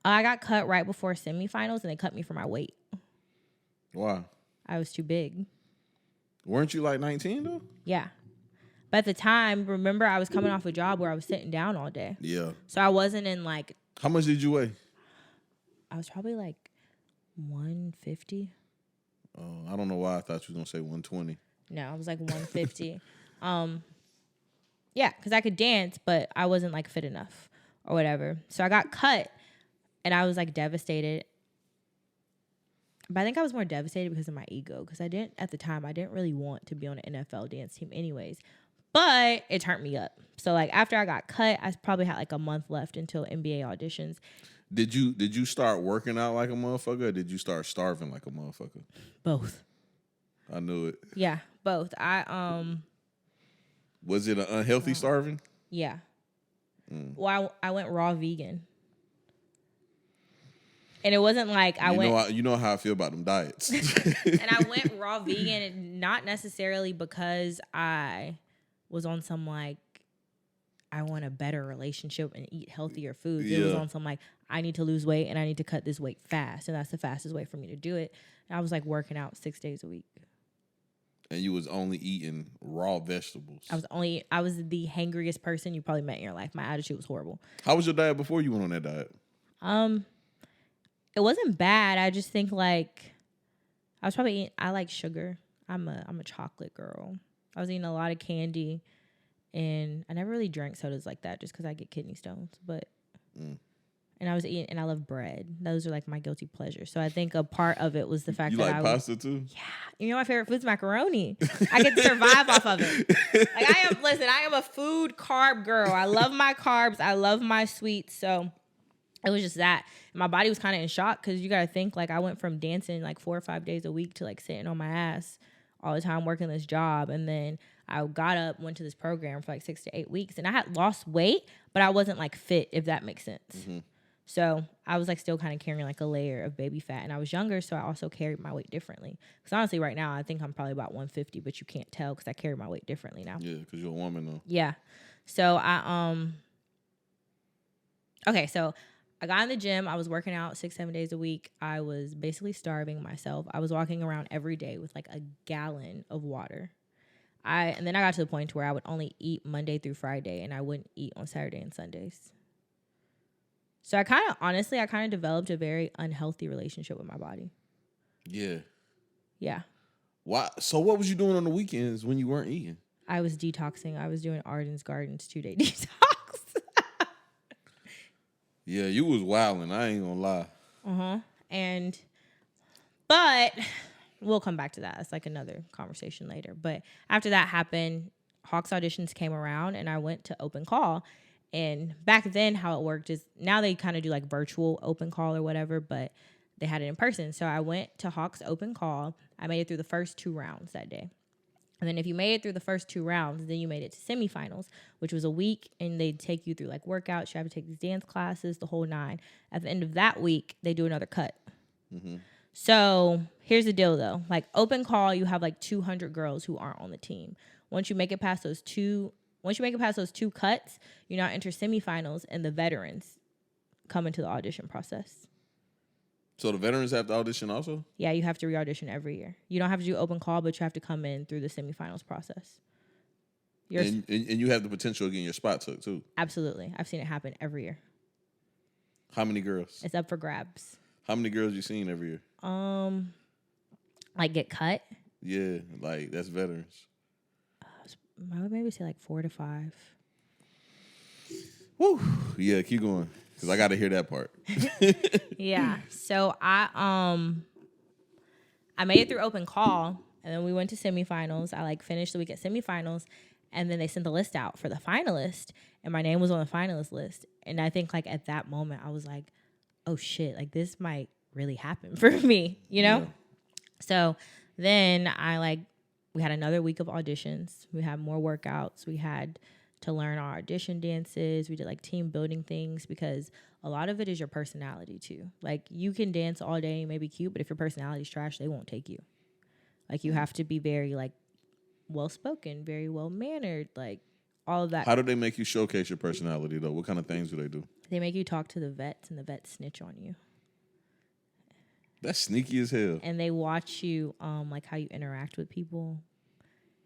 I got cut right before semifinals and they cut me for my weight. Why? I was too big. Weren't you like 19 though? Yeah. But at the time, remember I was coming off a job where I was sitting down all day. Yeah. So I wasn't in like. How much did you weigh? I was probably like 150. I don't know why I thought you were going to say 120. No, I was like 150. Yeah, because I could dance, but I wasn't like fit enough or whatever. So I got cut, and I was like devastated. But I think I was more devastated because of my ego, because at the time, I didn't really want to be on an NFL dance team anyways. But it turned me up. So like after I got cut, I probably had like a month left until NBA auditions. Did you start working out like a motherfucker, or did you start starving like a motherfucker? Both. I knew it. Yeah, both. Was it an unhealthy starving? Yeah. Well, I went raw vegan. And it wasn't like You know how I feel about them diets. And I went raw vegan, not necessarily because I was on some like, I want a better relationship and eat healthier foods. Yeah. It was on some like, I need to lose weight and I need to cut this weight fast. And that's the fastest way for me to do it. And I was like working out 6 days a week. And you was only eating raw vegetables. I was the hangriest person you probably met in your life. My attitude was horrible. How was your diet before you went on that diet? It wasn't bad. I just think like I was probably eating, I like sugar. I'm a chocolate girl. I was eating a lot of candy, and I never really drank sodas like that just because I get kidney stones. But and I was eating, and I love bread. Those are like my guilty pleasures. So I think a part of it was the fact that I like pasta too. Yeah, you know my favorite food's macaroni. I could survive off of it. Like I am a food carb girl. I love my carbs. I love my sweets. So it was just that. My body was kind of in shock because you got to think, like, I went from dancing like 4 or 5 days a week to like sitting on my ass all the time working this job. And then I got up, went to this program for like 6 to 8 weeks, and I had lost weight, but I wasn't like fit, if that makes sense. Mm-hmm. So I was like still kind of carrying like a layer of baby fat, and I was younger, so I also carried my weight differently. Because honestly, right now, I think I'm probably about 150, but you can't tell because I carry my weight differently now. Yeah, because you're a woman though. Yeah. So okay, so I got in the gym. I was working out 6-7 days a week. I was basically starving myself. I was walking around every day with like a gallon of water. And then I got to the point where I would only eat Monday through Friday, and I wouldn't eat on Saturday and Sundays. So I kind of developed a very unhealthy relationship with my body. Yeah. Yeah. Why? So what was you doing on the weekends when you weren't eating? I was detoxing. I was doing Arden's Gardens 2-day detox. Yeah, you was wilding. I ain't gonna lie. But we'll come back to that. It's like another conversation later. But after that happened, Hawks auditions came around, and I went to open call. And back then, how it worked is now they kind of do like virtual open call or whatever, but they had it in person. So I went to Hawks open call. I made it through the first 2 rounds that day. And then if you made it through the first 2 rounds, then you made it to semifinals, which was a week, and they'd take you through like workouts. You have to take these dance classes, the whole 9. At the end of that week, they do another cut. Mm-hmm. So here's the deal though. Like open call, you have like 200 girls who aren't on the team. Once you make it past those two cuts, you now enter semifinals, and the veterans come into the audition process. So the veterans have to audition also? Yeah, you have to re-audition every year. You don't have to do open call, but you have to come in through the semifinals process. And you have the potential of getting your spot took too? Absolutely. I've seen it happen every year. How many girls? It's up for grabs. How many girls you seen every year? Like get cut? Yeah, like that's veterans. I would maybe say like 4 to 5. Woo. Yeah, keep going. Because I got to hear that part. Yeah. So I made it through open call, and then we went to semifinals. I like finished the week at semifinals, and then they sent the list out for the finalist, and my name was on the finalist list. And I think like at that moment I was like, oh shit, like this might really happen for me, you know? Yeah. So then we had another week of auditions. We had more workouts. We had to learn our audition dances. We did like team building things, because a lot of it is your personality too. Like you can dance all day and maybe cute, but if your personality's trash, they won't take you. Like you have to be very like well-spoken, very well-mannered, like all of that. How do they make you showcase your personality though? What kind of things do they do? They make you talk to the vets, and the vets snitch on you. That's sneaky as hell. And they watch you, like how you interact with people,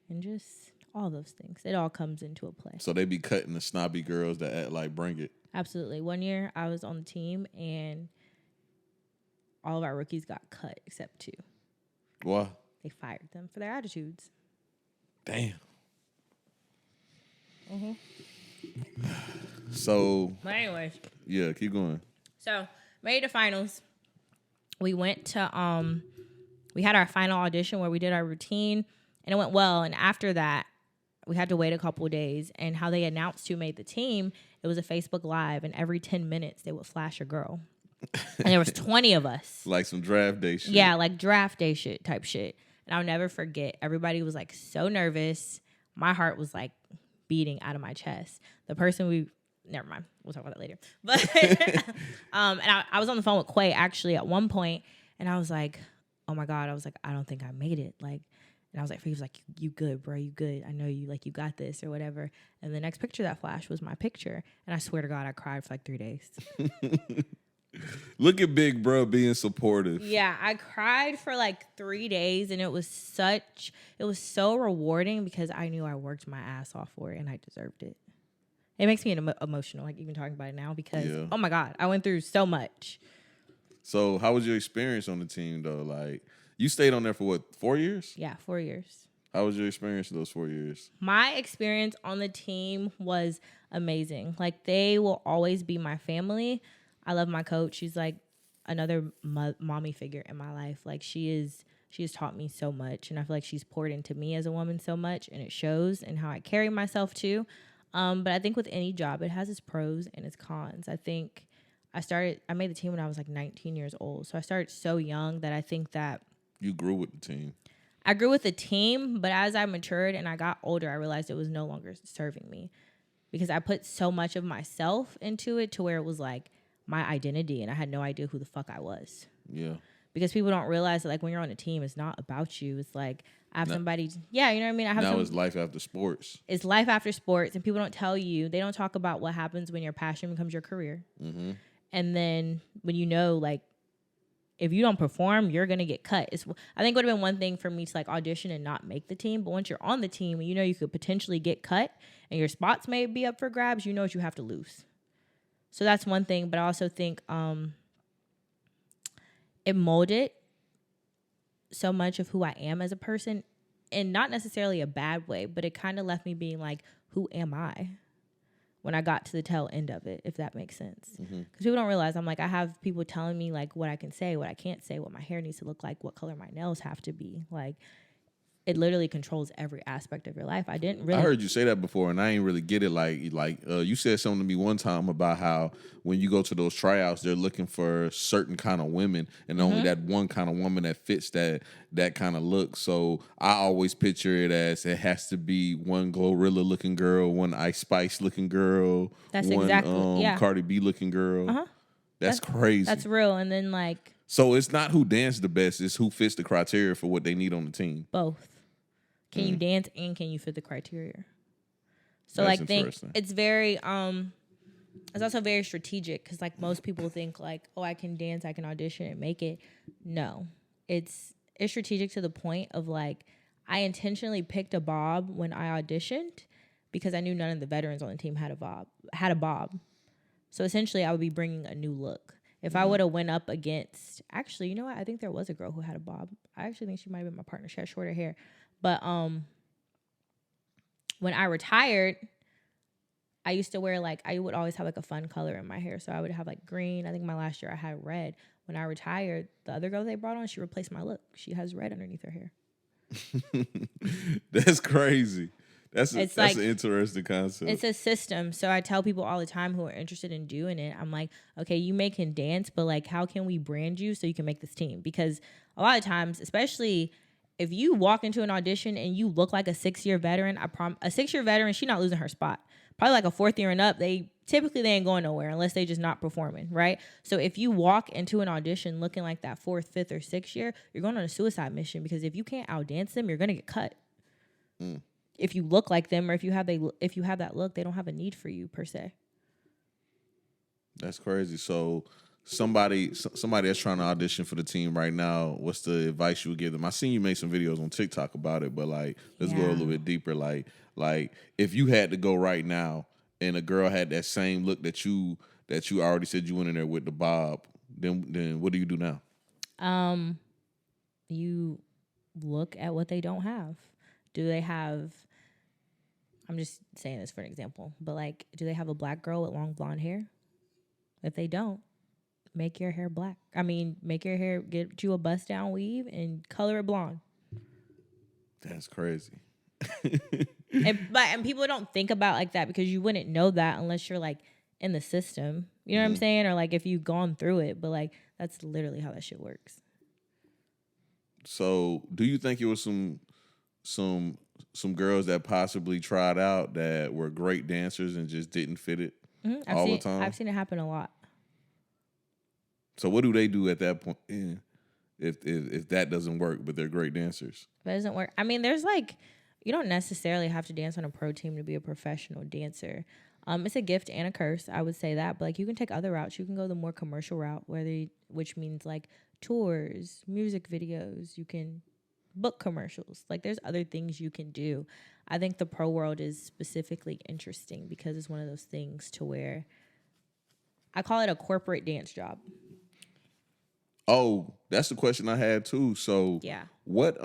and just all those things. It all comes into a play. So they be cutting the snobby girls that act like bring it. Absolutely. One year I was on the team, and all of our rookies got cut except 2. Why? They fired them for their attitudes. Damn. So. But anyways. Yeah, keep going. So made the finals. We went to we had our final audition where we did our routine, and it went well. And after that, we had to wait a couple of days. And how they announced who made the team, it was a Facebook Live, and every 10 minutes they would flash a girl. And there was 20 of us. Like some draft day shit. Yeah, like draft day shit type shit. And I'll never forget. Everybody was like so nervous. My heart was like beating out of my chest. The person never mind. We'll talk about that later. But and I was on the phone with Quay actually at one point, and I was like, oh my God. I was like, I don't think I made it. Like, and I was like, he was like, you good, bro. You good. I know you, like, you got this or whatever. And the next picture that flashed was my picture. And I swear to God, I cried for like 3 days. Look at Big Bro being supportive. Yeah, I cried for like 3 days, and it was so rewarding because I knew I worked my ass off for it and I deserved it. It makes me emotional, like even talking about it now, because oh my God, I went through so much. So how was your experience on the team though? Like, you stayed on there for what, 4 years? Yeah, 4 years. How was your experience in those 4 years? My experience on the team was amazing. Like, they will always be my family. I love my coach. She's like another mommy figure in my life. Like, she has taught me so much, and I feel like she's poured into me as a woman so much, and it shows in how I carry myself too. But I think with any job, it has its pros and its cons. I think I made the team when I was like 19 years old. So I started so young that I think that you grew with the team. I grew with the team, but as I matured and I got older, I realized it was no longer serving me because I put so much of myself into it to where it was like my identity, and I had no idea who the fuck I was. Yeah. Because people don't realize that, like, when you're on a team, it's not about you. It's like, I have somebody, yeah, you know what I mean? Now it's life after sports. It's life after sports, and people don't tell you, they don't talk about what happens when your passion becomes your career. Mm-hmm. And then when you know, like, if you don't perform, you're going to get cut. I think it would have been one thing for me to, like, audition and not make the team, but once you're on the team and you know you could potentially get cut and your spots may be up for grabs, you know what you have to lose. So that's one thing, but I also think it molded so much of who I am as a person, and not necessarily a bad way, but it kind of left me being like, who am I? When I got to the tail end of it, if that makes sense. Because people don't realize, I'm like, I have people telling me like what I can say, what I can't say, what my hair needs to look like, what color my nails have to be. Like, it literally controls every aspect of your life. I heard you say that before, and I ain't really get it. Like you said something to me one time about how when you go to those tryouts, they're looking for certain kind of women, and only that one kind of woman that fits that kind of look. So I always picture it as it has to be one Glorilla looking girl, one Ice Spice looking girl, that's one exactly, Cardi B looking girl. That's crazy. That's real. And then like, so it's not who danced the best; it's who fits the criteria for what they need on the team. Both. Can you dance and can you fit the criteria? So that's it's very it's also very strategic, because like most people think like, oh, I can dance, I can audition and make it. No, it's strategic to the point of like, I intentionally picked a bob when I auditioned because I knew none of the veterans on the team had a bob. So essentially I would be bringing a new look. If I would have went up against, actually, you know what? I think there was a girl who had a bob. I actually think she might have been my partner. She had shorter hair. But when I retired, I used to wear like, I would always have like a fun color in my hair. So I would have like green. I think my last year I had red. When I retired, the other girl they brought on, she replaced my look. She has red underneath her hair. That's crazy. That's an interesting concept. It's a system. So I tell people all the time who are interested in doing it, I'm like, okay, you can dance, but like, how can we brand you so you can make this team? Because a lot of times, especially if you walk into an audition and you look like a 6-year veteran, a 6-year veteran, she's not losing her spot. Probably like a 4th year and up, they ain't going nowhere unless they just not performing, right? So if you walk into an audition looking like that 4th, 5th, or 6th year, you're going on a suicide mission, because if you can't outdance them, you're gonna get cut. If you look like them, or if you have that look, they don't have a need for you per se. That's crazy. So somebody that's trying to audition for the team right now, what's the advice you would give them? I seen you make some videos on TikTok about it, but like, let's go a little bit deeper. Like if you had to go right now and a girl had that same look that you already said you went in there with the bob, then what do you do now? You look at what they don't have. do they have, I'm just saying this for an example, but like, do they have a black girl with long blonde hair? If they don't, make your hair black. I mean, make your hair, get you a bust down weave and color it blonde. That's crazy. and people don't think about like that because you wouldn't know that unless you're like in the system. You know what I'm saying? Or like if you've gone through it, but like that's literally how that shit works. So, do you think it was some girls that possibly tried out that were great dancers and just didn't fit it all the time? I've seen it happen a lot. So, what do they do at that point if that doesn't work, but they're great dancers? If that doesn't work. I mean, there's like, you don't necessarily have to dance on a pro team to be a professional dancer. It's a gift and a curse, I would say that. But like, you can take other routes. You can go the more commercial route, which means like tours, music videos. You can book commercials. Like, there's other things you can do. I think the pro world is specifically interesting because it's one of those things to where I call it a corporate dance job. Oh, that's the question I had too. So, yeah, what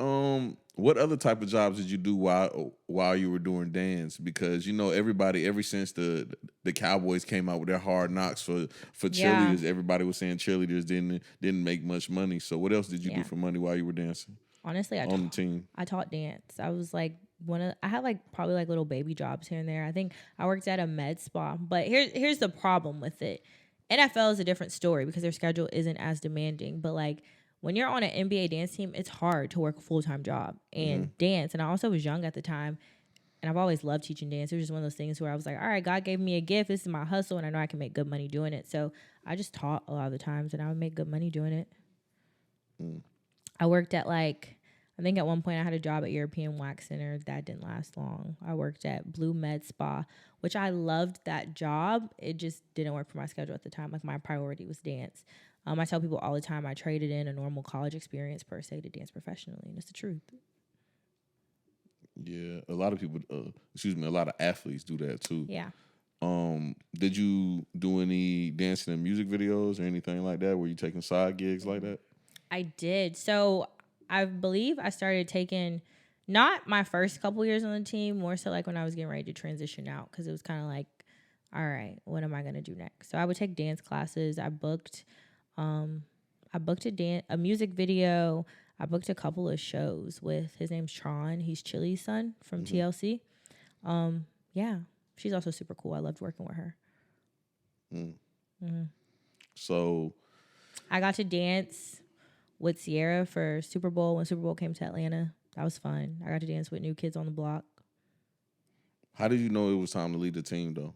other type of jobs did you do while you were doing dance? Because you know everybody, ever since the Cowboys came out with their Hard Knocks for cheerleaders, everybody was saying cheerleaders didn't make much money. So, what else did you do for money while you were dancing? Honestly, on the team, I taught dance. I was like I had like probably like little baby jobs here and there. I think I worked at a med spa, but here's the problem with it. NFL is a different story because their schedule isn't as demanding. But like when you're on an NBA dance team, it's hard to work a full-time job and dance. And I also was young at the time, and I've always loved teaching dance. It was just one of those things where I was like, all right, God gave me a gift. This is my hustle, and I know I can make good money doing it. So I just taught a lot of the times, and I would make good money doing it. I worked at I think at one point I had a job at European Wax Center. That didn't last long. I worked at Blue Med Spa, which I loved that job. It just didn't work for my schedule at the time. Like, my priority was dance. I tell people all the time I traded in a normal college experience per se to dance professionally, and it's the truth. Yeah, a lot of people, a lot of athletes do that too. Yeah. Did you do any dancing and music videos or anything like that? Were you taking side gigs like that? I did. So I believe I started taking, not my first couple years on the team, more so like when I was getting ready to transition out, because it was kind of like, all right, what am I going to do next? So I would take dance classes. I booked a music video. I booked a couple of shows with, his name's Tron. He's Chili's son from TLC. Yeah, she's also super cool. I loved working with her. So I got to dance with Sierra for Super Bowl when Super Bowl came to Atlanta. That was fun. I got to dance with New Kids on the Block. How did you know it was time to lead the team, though?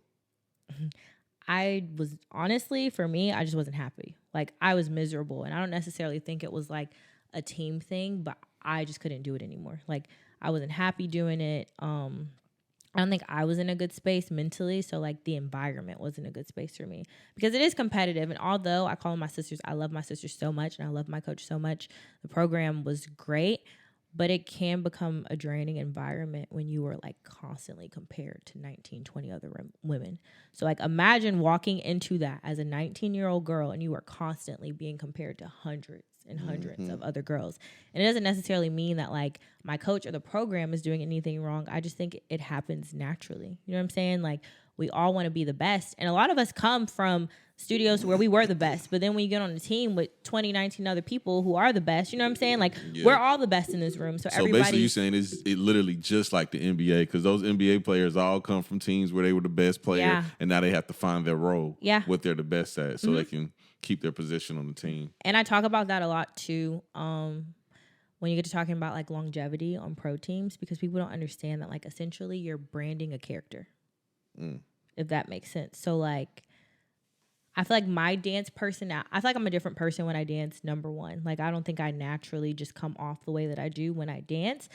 I was, honestly, for me, I just wasn't happy. Like, I was miserable, and I don't necessarily think it was like a team thing, but I just couldn't do it anymore. Like, I wasn't happy doing it. I don't think I was in a good space mentally, so like the environment wasn't a good space for me because it is competitive. And although I call them my sisters, I love my sisters so much and I love my coach so much. The program was great, but it can become a draining environment when you are like constantly compared to 19, 20 other women. So like imagine walking into that as a 19-year-old girl and you are constantly being compared to hundreds and hundreds of other girls. And it doesn't necessarily mean that like my coach or the program is doing anything wrong. I just think it happens naturally. You know what I'm saying? Like, we all want to be the best. And a lot of us come from studios where we were the best. But then when you get on a team with 19 other people who are the best, you know what I'm saying? Like, we're all the best in this room. So basically you're saying it literally just like the NBA, because those NBA players all come from teams where they were the best player, and now they have to find their role, what they're the best at, so they can keep their position on the team. And I talk about that a lot too. When you get to talking about like longevity on pro teams, because people don't understand that like essentially you're branding a character, if that makes sense. So like, I feel like my dance personality, I feel like I'm a different person when I dance, number one. Like, I don't think I naturally just come off the way that I do when I dance.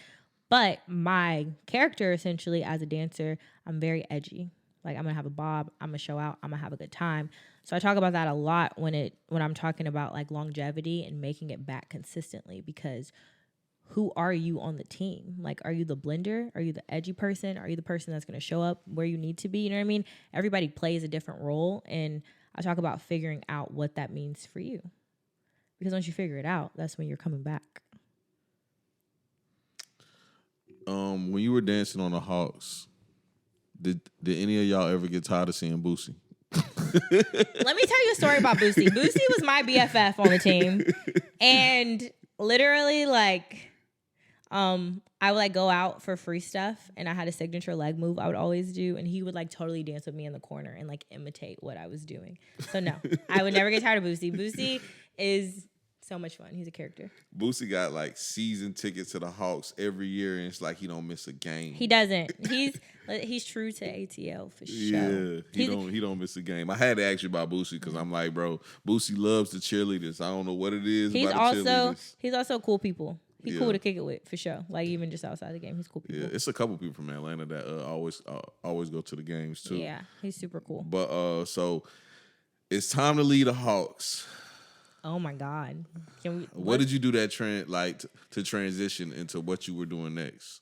But my character, essentially, as a dancer, I'm very edgy. Like, I'm going to have a bob. I'm going to show out. I'm going to have a good time. So I talk about that a lot when I'm talking about, like, longevity and making it back consistently, because who are you on the team? Like, are you the blender? Are you the edgy person? Are you the person that's going to show up where you need to be? You know what I mean? Everybody plays a different role, and I talk about figuring out what that means for you. Because once you figure it out, that's when you're coming back. when you were dancing on the Hawks, did any of y'all ever get tired of seeing Boosie? Let me tell you a story about Boosie. Boosie was my BFF on the team. And literally, like, I would like go out for free stuff, and I had a signature leg move I would always do, and he would like totally dance with me in the corner and like imitate what I was doing. So no, I would never get tired of Boosie. Boosie is so much fun. He's a character. Boosie got like season tickets to the Hawks every year, and it's like he don't miss a game. He doesn't. He's true to ATL for sure. Yeah, he don't miss a game. I had to ask you about Boosie because I'm like, bro, Boosie loves the cheerleaders. I don't know what it is about the cheerleaders. He's also cool people. He's cool to kick it with, for sure. Like, even just outside the game, he's cool people. Yeah, it's a couple people from Atlanta that always go to the games, too. Yeah, he's super cool. But, so, it's time to lead the Hawks. Oh, my God. What did you do that to transition into what you were doing next?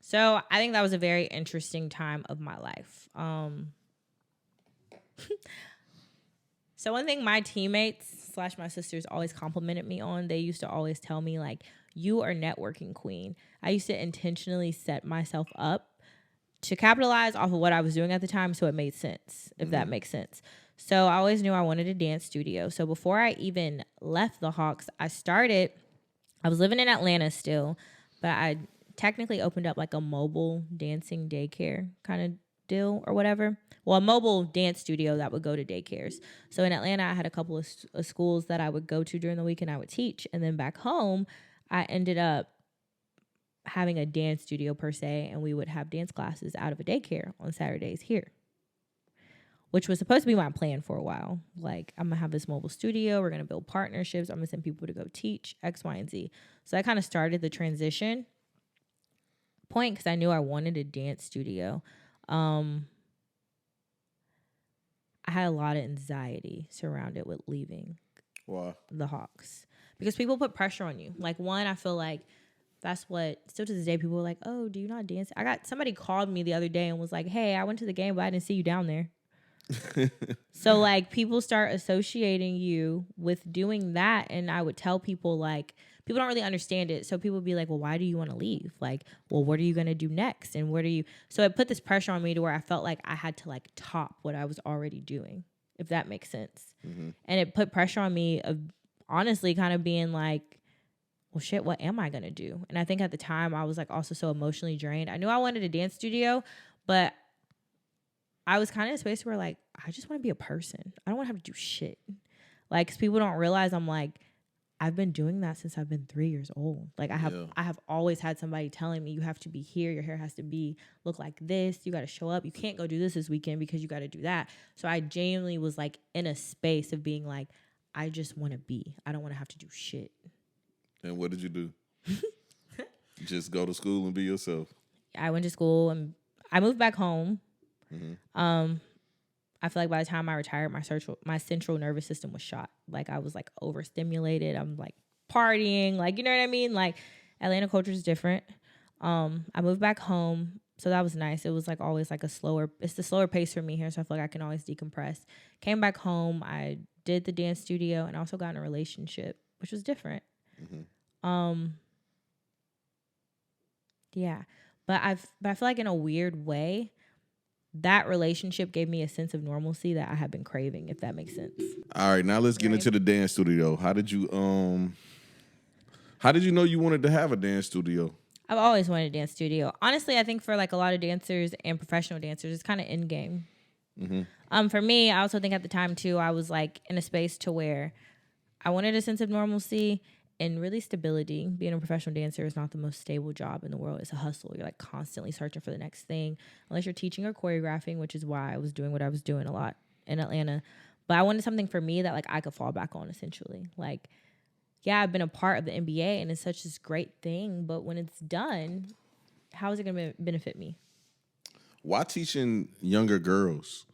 So, I think that was a very interesting time of my life. So, one thing my teammates / my sisters always complimented me on, they used to always tell me, like, you are networking queen. I used to intentionally set myself up to capitalize off of what I was doing at the time so it made sense, if that makes sense. So I always knew I wanted a dance studio. So before I even left the Hawks, I was living in Atlanta still, but I technically opened up like a mobile dancing daycare kind of deal or whatever. Well, a mobile dance studio that would go to daycares. So in Atlanta, I had a couple of schools that I would go to during the week and I would teach. And then back home, I ended up having a dance studio per se, and we would have dance classes out of a daycare on Saturdays here, which was supposed to be my plan for a while. Like, I'm going to have this mobile studio. We're going to build partnerships. I'm going to send people to go teach X, Y, and Z. So I kind of started the transition point because I knew I wanted a dance studio. I had a lot of anxiety surrounded with leaving the Hawks because people put pressure on you. Like, one, I feel like that's what, still to this day, people are like, oh, do you not dance? Somebody called me the other day and was like, hey, I went to the game, but I didn't see you down there. So, like, people start associating you with doing that. And I would tell people, like, people don't really understand it. So people would be like, well, why do you want to leave? Like, well, what are you going to do next? And so it put this pressure on me to where I felt like I had to, like, top what I was already doing, if that makes sense. Mm-hmm. And it put pressure on me of honestly kind of being like, well, shit, what am I going to do? And I think at the time I was like also so emotionally drained. I knew I wanted a dance studio, but I was kind of in a space where like, I just want to be a person. I don't want to have to do shit. Like, 'cause people don't realize I'm like, I've been doing that since I've been 3 years old. Like, I have always had somebody telling me, you have to be here. Your hair has to look like this. You got to show up. You can't go do this weekend because you got to do that. So I genuinely was like in a space of being like, I just want to be. I don't want to have to do shit. And what did you do? Just go to school and be yourself. I went to school and I moved back home. Mm-hmm. I feel like by the time I retired, my central nervous system was shot. Like, I was like overstimulated. I'm like partying, like, you know what I mean? Like, Atlanta culture is different. I moved back home, so that was nice. It was like always like it's the slower pace for me here, so I feel like I can always decompress. Came back home, I did the dance studio, and I also got in a relationship, which was different. Mm-hmm. Yeah, but I feel like in a weird way, that relationship gave me a sense of normalcy that I had been craving, if that makes sense. All right, now let's get into the dance studio. How did you know you wanted to have a dance studio? I've always wanted a dance studio. Honestly, I think for like a lot of dancers and professional dancers, it's kind of end game. Mm-hmm. For me, I also think at the time too, I was like in a space to where I wanted a sense of normalcy and really stability. Being a professional dancer is not the most stable job in the world. It's a hustle. You're like constantly searching for the next thing, unless you're teaching or choreographing, which is why I was doing what I was doing a lot in Atlanta. But I wanted something for me that like I could fall back on, essentially. Like, yeah, I've been a part of the NBA and it's such this great thing, but when it's done, how is it going to benefit me? Why teaching younger girls?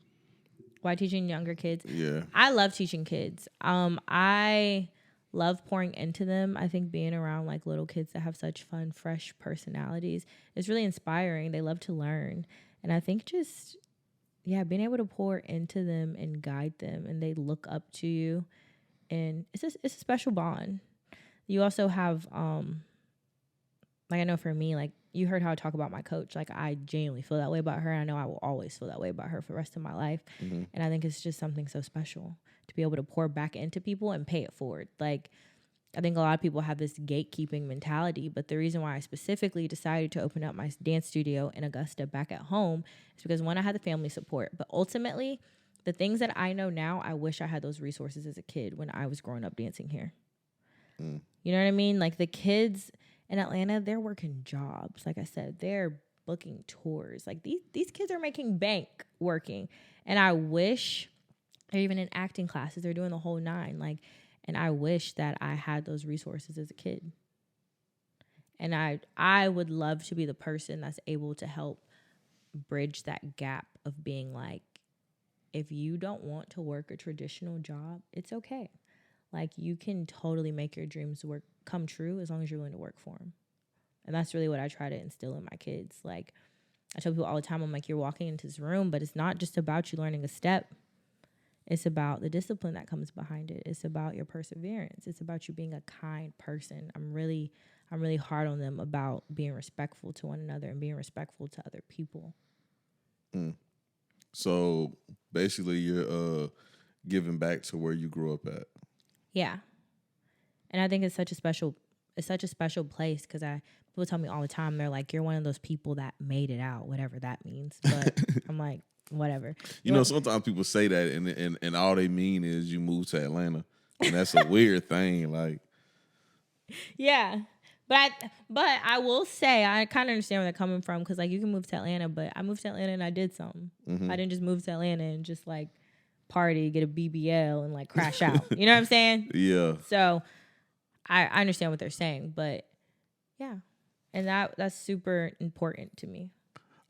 Why teaching younger kids? Yeah. I love teaching kids. I love pouring into them. I think being around like little kids that have such fun, fresh personalities is really inspiring. They love to learn. And I think just, being able to pour into them and guide them and they look up to you. And it's a special bond. You also have, like I know for me, like you heard how I talk about my coach. Like, I genuinely feel that way about her. And I know I will always feel that way about her for the rest of my life. Mm-hmm. And I think it's just something so special to be able to pour back into people and pay it forward. Like, I think a lot of people have this gatekeeping mentality, but the reason why I specifically decided to open up my dance studio in Augusta back at home is because, one, I had the family support, but ultimately the things that I know now, I wish I had those resources as a kid when I was growing up dancing here. You know what I mean? Like, the kids in Atlanta, they're working jobs. Like I said, they're booking tours. Like, these kids are making bank working. And I wish they're even in acting classes. They're doing the whole nine. Like, and I wish that I had those resources as a kid. And I would love to be the person that's able to help bridge that gap of being like, if you don't want to work a traditional job, it's okay. Like, you can totally make your dreams come true as long as you're willing to work for them. And that's really what I try to instill in my kids. Like, I tell people all the time, I'm like, you're walking into this room, but it's not just about you learning a step. It's about the discipline that comes behind it. It's about your perseverance. It's about you being a kind person. I'm really hard on them about being respectful to one another and being respectful to other people. So basically, you're giving back to where you grew up at. Yeah, and I think it's such a special place because people tell me all the time, they're like, you're one of those people that made it out, whatever that means. But I'm like, whatever. You know, sometimes people say that and all they mean is you moved to Atlanta. And that's a weird thing. Like, yeah. But I will say, I kind of understand where they're coming from because, like, you can move to Atlanta, but I moved to Atlanta and I did something. Mm-hmm. I didn't just move to Atlanta and just, like, party, get a BBL, and, like, crash out. You know what I'm saying? Yeah. So I understand what they're saying, but, yeah. And that's super important to me.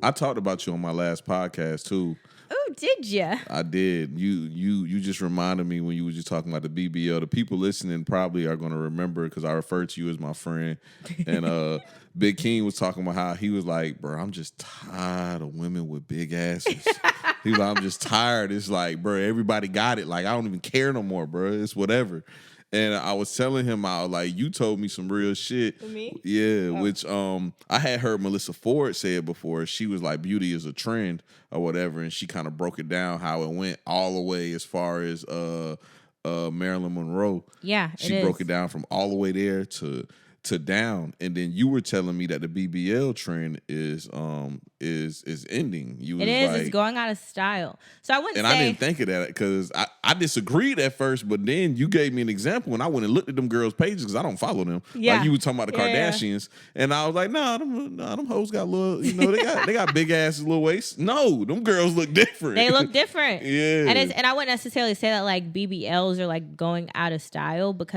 I talked about you on my last podcast too. Oh, did ya? I did. You just reminded me when you were just talking about the BBL. The people listening probably are going to remember because I referred to you as my friend. And Big King was talking about how he was like, bro, I'm just tired of women with big asses. He was like, I'm just tired. It's like, bro, everybody got it. Like, I don't even care no more, bro. It's whatever. And I was telling him, I was like, you told me some real shit. Me? Yeah, which I had heard Melissa Ford say it before. She was like, beauty is a trend or whatever, and she kind of broke it down how it went all the way as far as Marilyn Monroe. Yeah, she broke it down from all the way there to down, and then you were telling me that the BBL trend is ending. It's going out of style. So I wouldn't and say, I didn't think of that because I disagreed at first, but then you gave me an example, and I went and looked at them girls' pages because I don't follow them. Yeah. Like you were talking about the Kardashians, and I was like, nah, them hoes got little, they got big asses, little waists. No, them girls look different. They look different. Yeah, and I wouldn't necessarily say that like BBLs are like going out of style but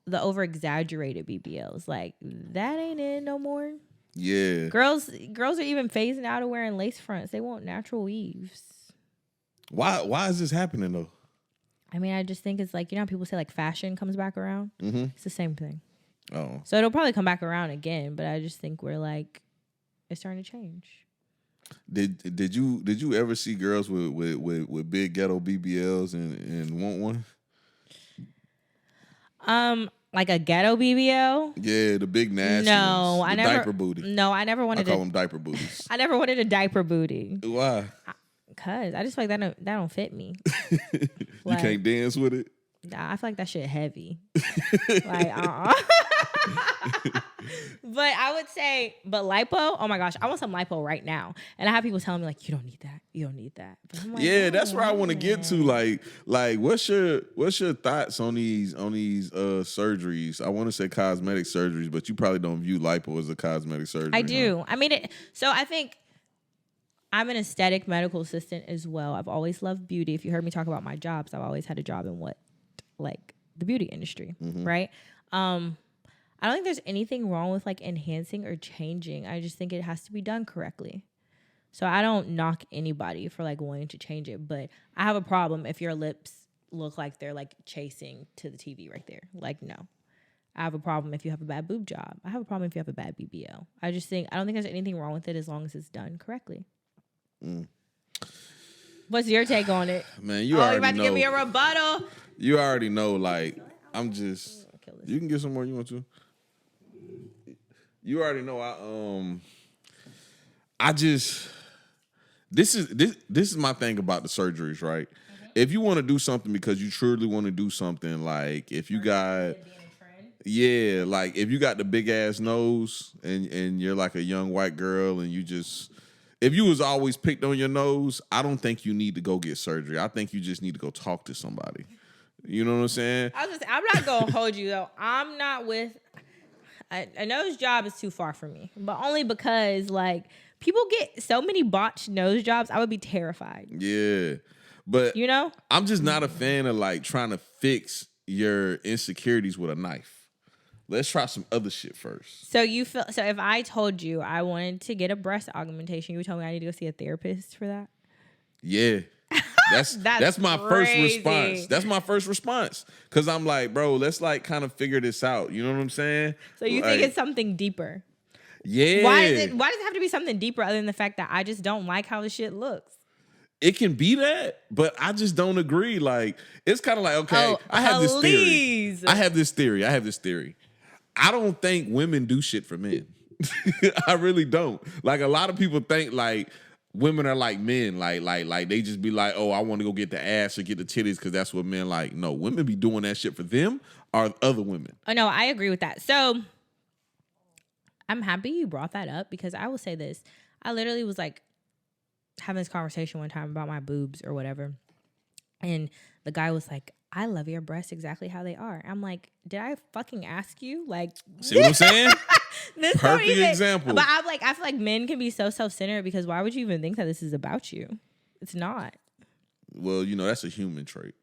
the over exaggerated BBLs, like that ain't it no more. Yeah. Girls are even phasing out of wearing lace fronts. They want natural weaves. Why is this happening though? I mean, I just think it's like, you know how people say like fashion comes back around? Mm-hmm. It's the same thing. Oh. So it'll probably come back around again, but I just think we're like, it's starting to change. Did you ever see girls with big ghetto BBLs and want one? Like a ghetto BBL? Yeah, the big nasty No, ones. Diaper booty. No, I never wanted. I call them diaper booties. I never wanted a diaper booty. Why? Cause I just feel like that don't fit me. You can't dance with it. Nah, I feel like that shit heavy. Like But I would say, lipo, oh my gosh, I want some lipo right now. And I have people telling me like, you don't need that. You don't need that. But I'm like, yeah, that's where I want to get to. Like, what's your thoughts on these surgeries? I want to say cosmetic surgeries, but you probably don't view lipo as a cosmetic surgery. I do. Huh? I mean, so I think I'm an aesthetic medical assistant as well. I've always loved beauty. If you heard me talk about my jobs, I've always had a job in the beauty industry, right? I don't think there's anything wrong with like enhancing or changing. I just think it has to be done correctly. So I don't knock anybody for like wanting to change it, but I have a problem if your lips look like they're like chasing to the TV right there. Like, no. I have a problem if you have a bad boob job. I have a problem if you have a bad BBL. I don't think there's anything wrong with it as long as it's done correctly. What's your take on it? Man, you already about know. To give me a rebuttal. You already know, like, I'm just. You can get some more you want to. You already know I just this is my thing about the surgeries, right? Mm-hmm. If you want to do something because you truly want to do something, like if you got yeah, like if you got the big ass nose and you're like a young white girl and you just if you was always picked on your nose, I don't think you need to go get surgery. I think you just need to go talk to somebody. You know what I'm saying? I'm not gonna hold you though. I'm not with a nose job is too far for me, but only because like people get so many botched nose jobs. I would be terrified. Yeah, but you know, I'm just not a fan of like trying to fix your insecurities with a knife. Let's try some other shit first. So if I told you I wanted to get a breast augmentation, you would tell me I need to go see a therapist for that? Yeah. That's my first response. That's my first response. Cause I'm like, bro, let's like kind of figure this out. You know what I'm saying? So you think it's something deeper? Yeah. Why does it have to be something deeper other than the fact that I just don't like how the shit looks? It can be that, but I just don't agree. Like, it's kind of like, okay, I have this theory. I don't think women do shit for men. I really don't. Like, a lot of people think like women are like men. Like they just be like, oh, I want to go get the ass or get the titties because that's what men like. No, women be doing that shit for them or other women. Oh no, I agree with that. So I'm happy you brought that up because I will say this. I literally was like having this conversation one time about my boobs or whatever. And the guy was like, I love your breasts exactly how they are. I'm like, did I fucking ask you? Like, see what I'm saying? This perfect example. But I'm like, I feel like men can be so self-centered because why would you even think that this is about you? It's not. Well, you know, that's a human trait.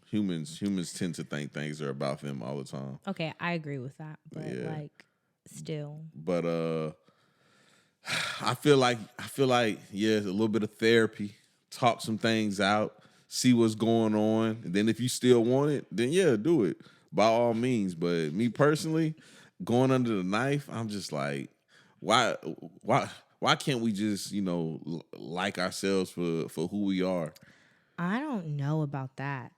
Humans tend to think things are about them all the time. Okay, I agree with that. But like, still. But I feel like yeah, a little bit of therapy, talk some things out. See what's going on. And then if you still want it, then yeah, do it. By all means. But me personally, going under the knife, I'm just like, why can't we just, you know, like ourselves for who we are? I don't know about that.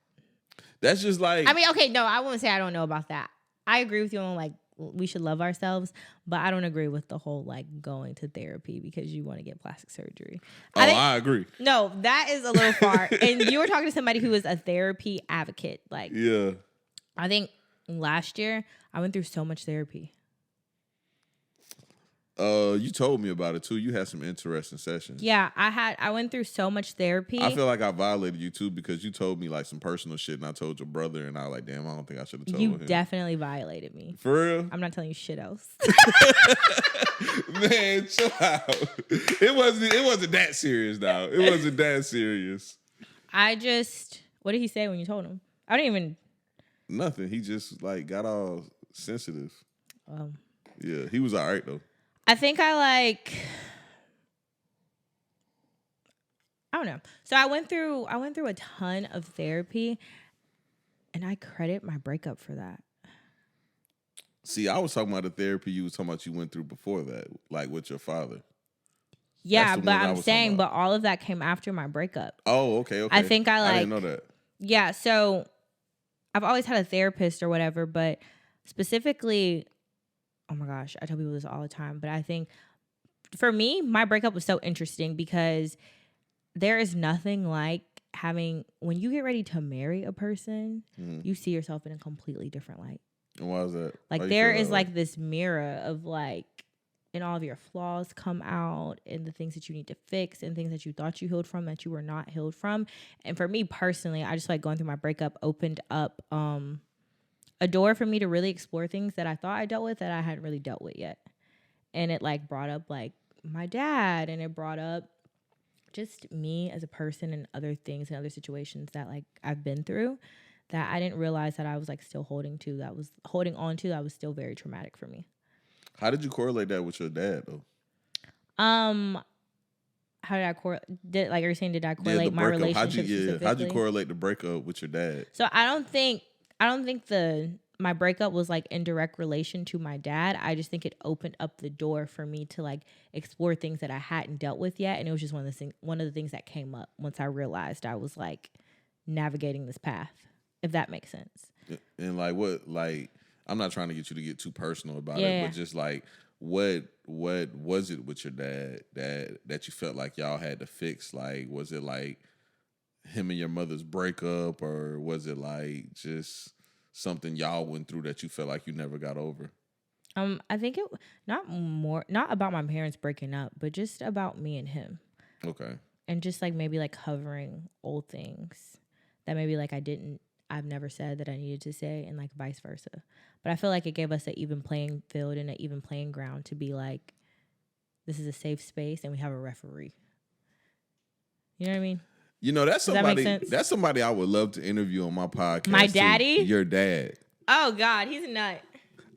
That's just like, I mean, okay, no, I won't say I don't know about that. I agree with you on like we should love ourselves, but I don't agree with the whole like going to therapy because you want to get plastic surgery. I agree. No, that is a little far. And you were talking to somebody who is a therapy advocate. Like, yeah, I think last year I went through so much therapy. You told me about it too. You had some interesting sessions. Yeah, I went through so much therapy. I feel like I violated you too because you told me like some personal shit and I told your brother and I was like, damn, I don't think I should have told him. You definitely violated me. For real? I'm not telling you shit else. Man, chill out. It wasn't that serious now. It wasn't that serious. What did he say when you told him? I didn't even. Nothing. He just like got all sensitive. Yeah, he was all right though. I think I don't know. So I went through a ton of therapy and I credit my breakup for that. See, I was talking about the therapy you was talking about you went through before that, like with your father. Yeah, but I'm saying, but all of that came after my breakup. Oh, okay. I think I didn't know that. Yeah, so I've always had a therapist or whatever, but specifically, oh my gosh, I tell people this all the time, but I think for me, my breakup was so interesting because there is nothing like when you get ready to marry a person, you see yourself in a completely different light. And why is that? Like there is like this mirror of like, and all of your flaws come out and the things that you need to fix and things that you thought you healed from that you were not healed from. And for me personally, I just like going through my breakup opened up a door for me to really explore things that I thought I dealt with that I hadn't really dealt with yet. And it like brought up like my dad and it brought up just me as a person and other things and other situations that like I've been through that I didn't realize that I was like still holding on to that was still very traumatic for me. How did you correlate that with your dad though? How did I correlate? Are you saying did I correlate my relationship specifically? How'd you correlate the breakup with your dad? So I don't think my breakup was like in direct relation to my dad. I just think it opened up the door for me to like explore things that I hadn't dealt with yet, and it was just one of the things that came up once I realized I was like navigating this path. If that makes sense. And like what, like I'm not trying to get you to get too personal about it, but just like what was it with your dad that you felt like y'all had to fix? Like, was it like him and your mother's breakup, or was it like just something y'all went through that you felt like you never got over? I think it not about my parents breaking up, but just about me and him. Okay. And just like maybe like covering old things that maybe like I've never said that I needed to say, and like vice versa. But I feel like it gave us an even playing field and an even playing ground to be like, this is a safe space and we have a referee. You know what I mean? You know, that's Does that make somebody sense? that's somebody I would love to interview on my podcast. My too. daddy? Your dad. Oh God, he's a nut.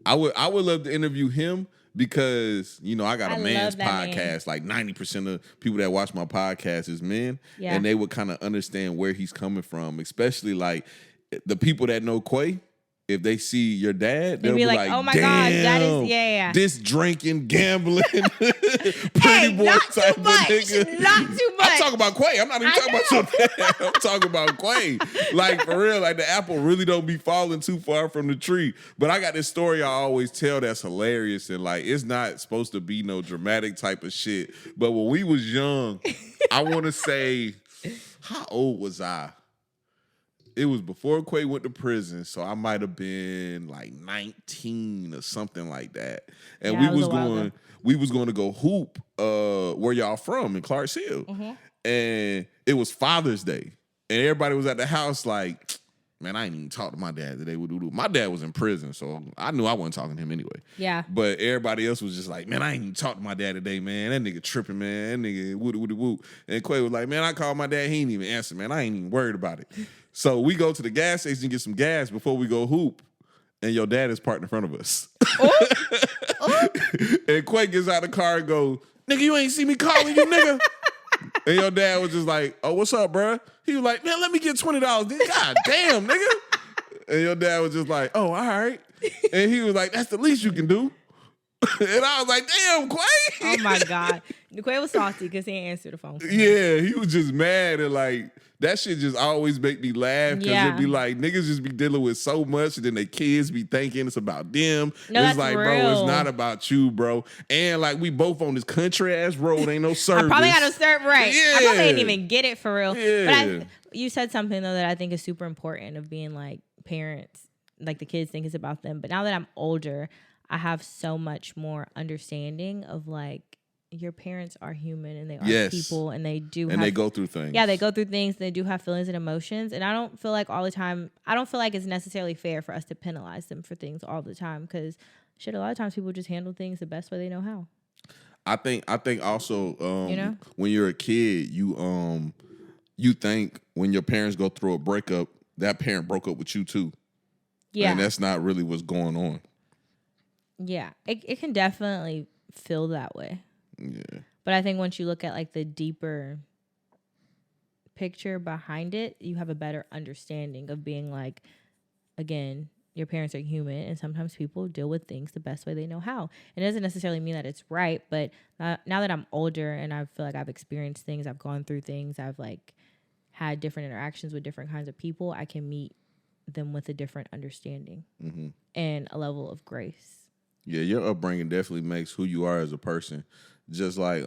I would love to interview him because, you know, I got a I man's love that podcast. Like 90% of people that watch my podcast is men. Yeah. And they would kind of understand where he's coming from, especially like the people that know Quay. If they see your dad, they'll be like, oh my damn, God, that is, yeah. this drinking, gambling, pretty Hey, boy not type too much, of nigga. not too much. I'm talking about Quay. I'm not even talking about your dad. I'm talking about Quay. Like, for real, like the apple really don't be falling too far from the tree. But I got this story I always tell that's hilarious. And like, it's not supposed to be no dramatic type of shit. But when we was young, I want to say, how old was I? It was before Quay went to prison, so I might have been like 19 or something like that. And Yeah, we was going to go hoop where y'all from in Clarks Hill. Mm-hmm. And it was Father's Day. And everybody was at the house like, man, I ain't even talked to my dad today. My dad was in prison, so I knew I wasn't talking to him anyway. Yeah. But everybody else was just like, man, I ain't even talked to my dad today, man. That nigga tripping, man. That nigga woody. And Quay was like, man, I called my dad. He ain't even answer, man. I ain't even worried about it. So we go to the gas station and get some gas before we go hoop. And your dad is parked in front of us. And Quay gets out of the car and goes, nigga, you ain't see me calling you, nigga. And your dad was just like, oh, what's up, bro? He was like, man, let me get $20. God damn, nigga. And your dad was just like, oh, all right. And he was like, that's the least you can do. And I was like, damn, Quay. Oh my God. Quay was salty because he didn't answer the phone. Yeah, he was just mad. And like, that shit just always make me laugh because it'd be like, niggas just be dealing with so much and then their kids be thinking it's about them. No, it's that's like, real. bro, it's not about you, bro. And like, we both on this country ass road, ain't no service. I probably got no service, right. Yeah. I probably didn't even get it for real. Yeah. But you said something though that I think is super important of being like parents, like the kids think it's about them. But now that I'm older, I have so much more understanding of like, your parents are human and they are people and they they go through things. Yeah, they go through things. They do have feelings and emotions. And I don't feel like all the time, I don't feel like it's necessarily fair for us to penalize them for things all the time because shit, a lot of times people just handle things the best way they know how. I think also, you know? When you're a kid, you think when your parents go through a breakup, that parent broke up with you too. Yeah. And that's not really what's going on. Yeah. It can definitely feel that way. Yeah. But I think once you look at like the deeper picture behind it, you have a better understanding of being like, again, your parents are human and sometimes people deal with things the best way they know how. And it doesn't necessarily mean that it's right, but now that I'm older and I feel like I've experienced things, I've gone through things, I've like had different interactions with different kinds of people, I can meet them with a different understanding and a level of grace. Yeah, your upbringing definitely makes who you are as a person. Just like,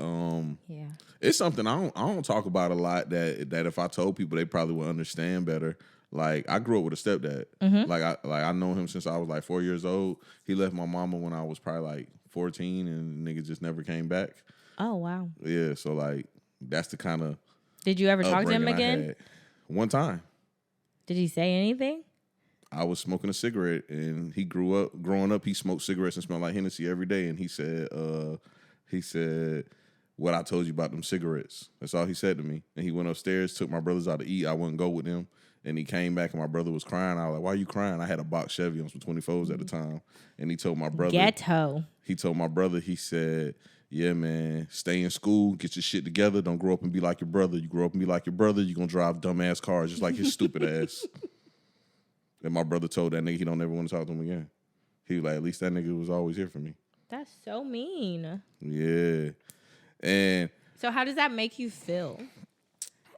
it's something I don't talk about a lot that if I told people, they probably would understand better. Like, I grew up with a stepdad. Mm-hmm. I know him since I was like 4 years old. He left my mama when I was probably like 14 and nigga just never came back. Oh, wow. Yeah, so like, that's the kind of Did you ever talk to him again? One time. Did he say anything? I was smoking a cigarette and growing up, he smoked cigarettes and smelled like Hennessy every day. And he said, what I told you about them cigarettes. That's all he said to me. And he went upstairs, took my brothers out to eat. I wouldn't go with them. And he came back and my brother was crying. I was like, why are you crying? I had a box Chevy on some 24s at the time. And he told my brother. Ghetto. He told my brother, he said, yeah, man, stay in school, get your shit together. Don't grow up and be like your brother. You grow up and be like your brother, you're going to drive dumbass cars just like his stupid ass. And my brother told that nigga he don't ever want to talk to him again. He was like, at least that nigga was always here for me. That's so mean. Yeah. And so how does that make you feel?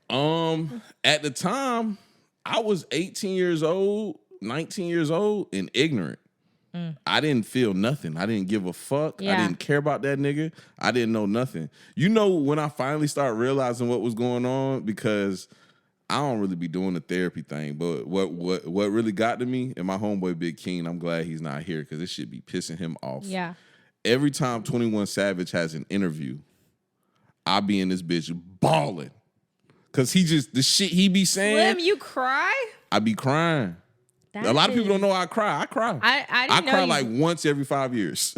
At the time, I was 18 years old, 19 years old, and ignorant. I didn't feel nothing. I didn't give a fuck. Yeah. I didn't care about that nigga. I didn't know nothing. You know when I finally started realizing what was going on, because I don't really be doing the therapy thing, but what really got to me, and my homeboy Big King, I'm glad he's not here because this shit be pissing him off. Yeah. Every time 21 Savage has an interview, I be in this bitch balling. Cause he just, the shit he be saying. Slim, you cry? I be crying. A lot of people don't know I cry. I cry. I didn't know cry you... like once every 5 years.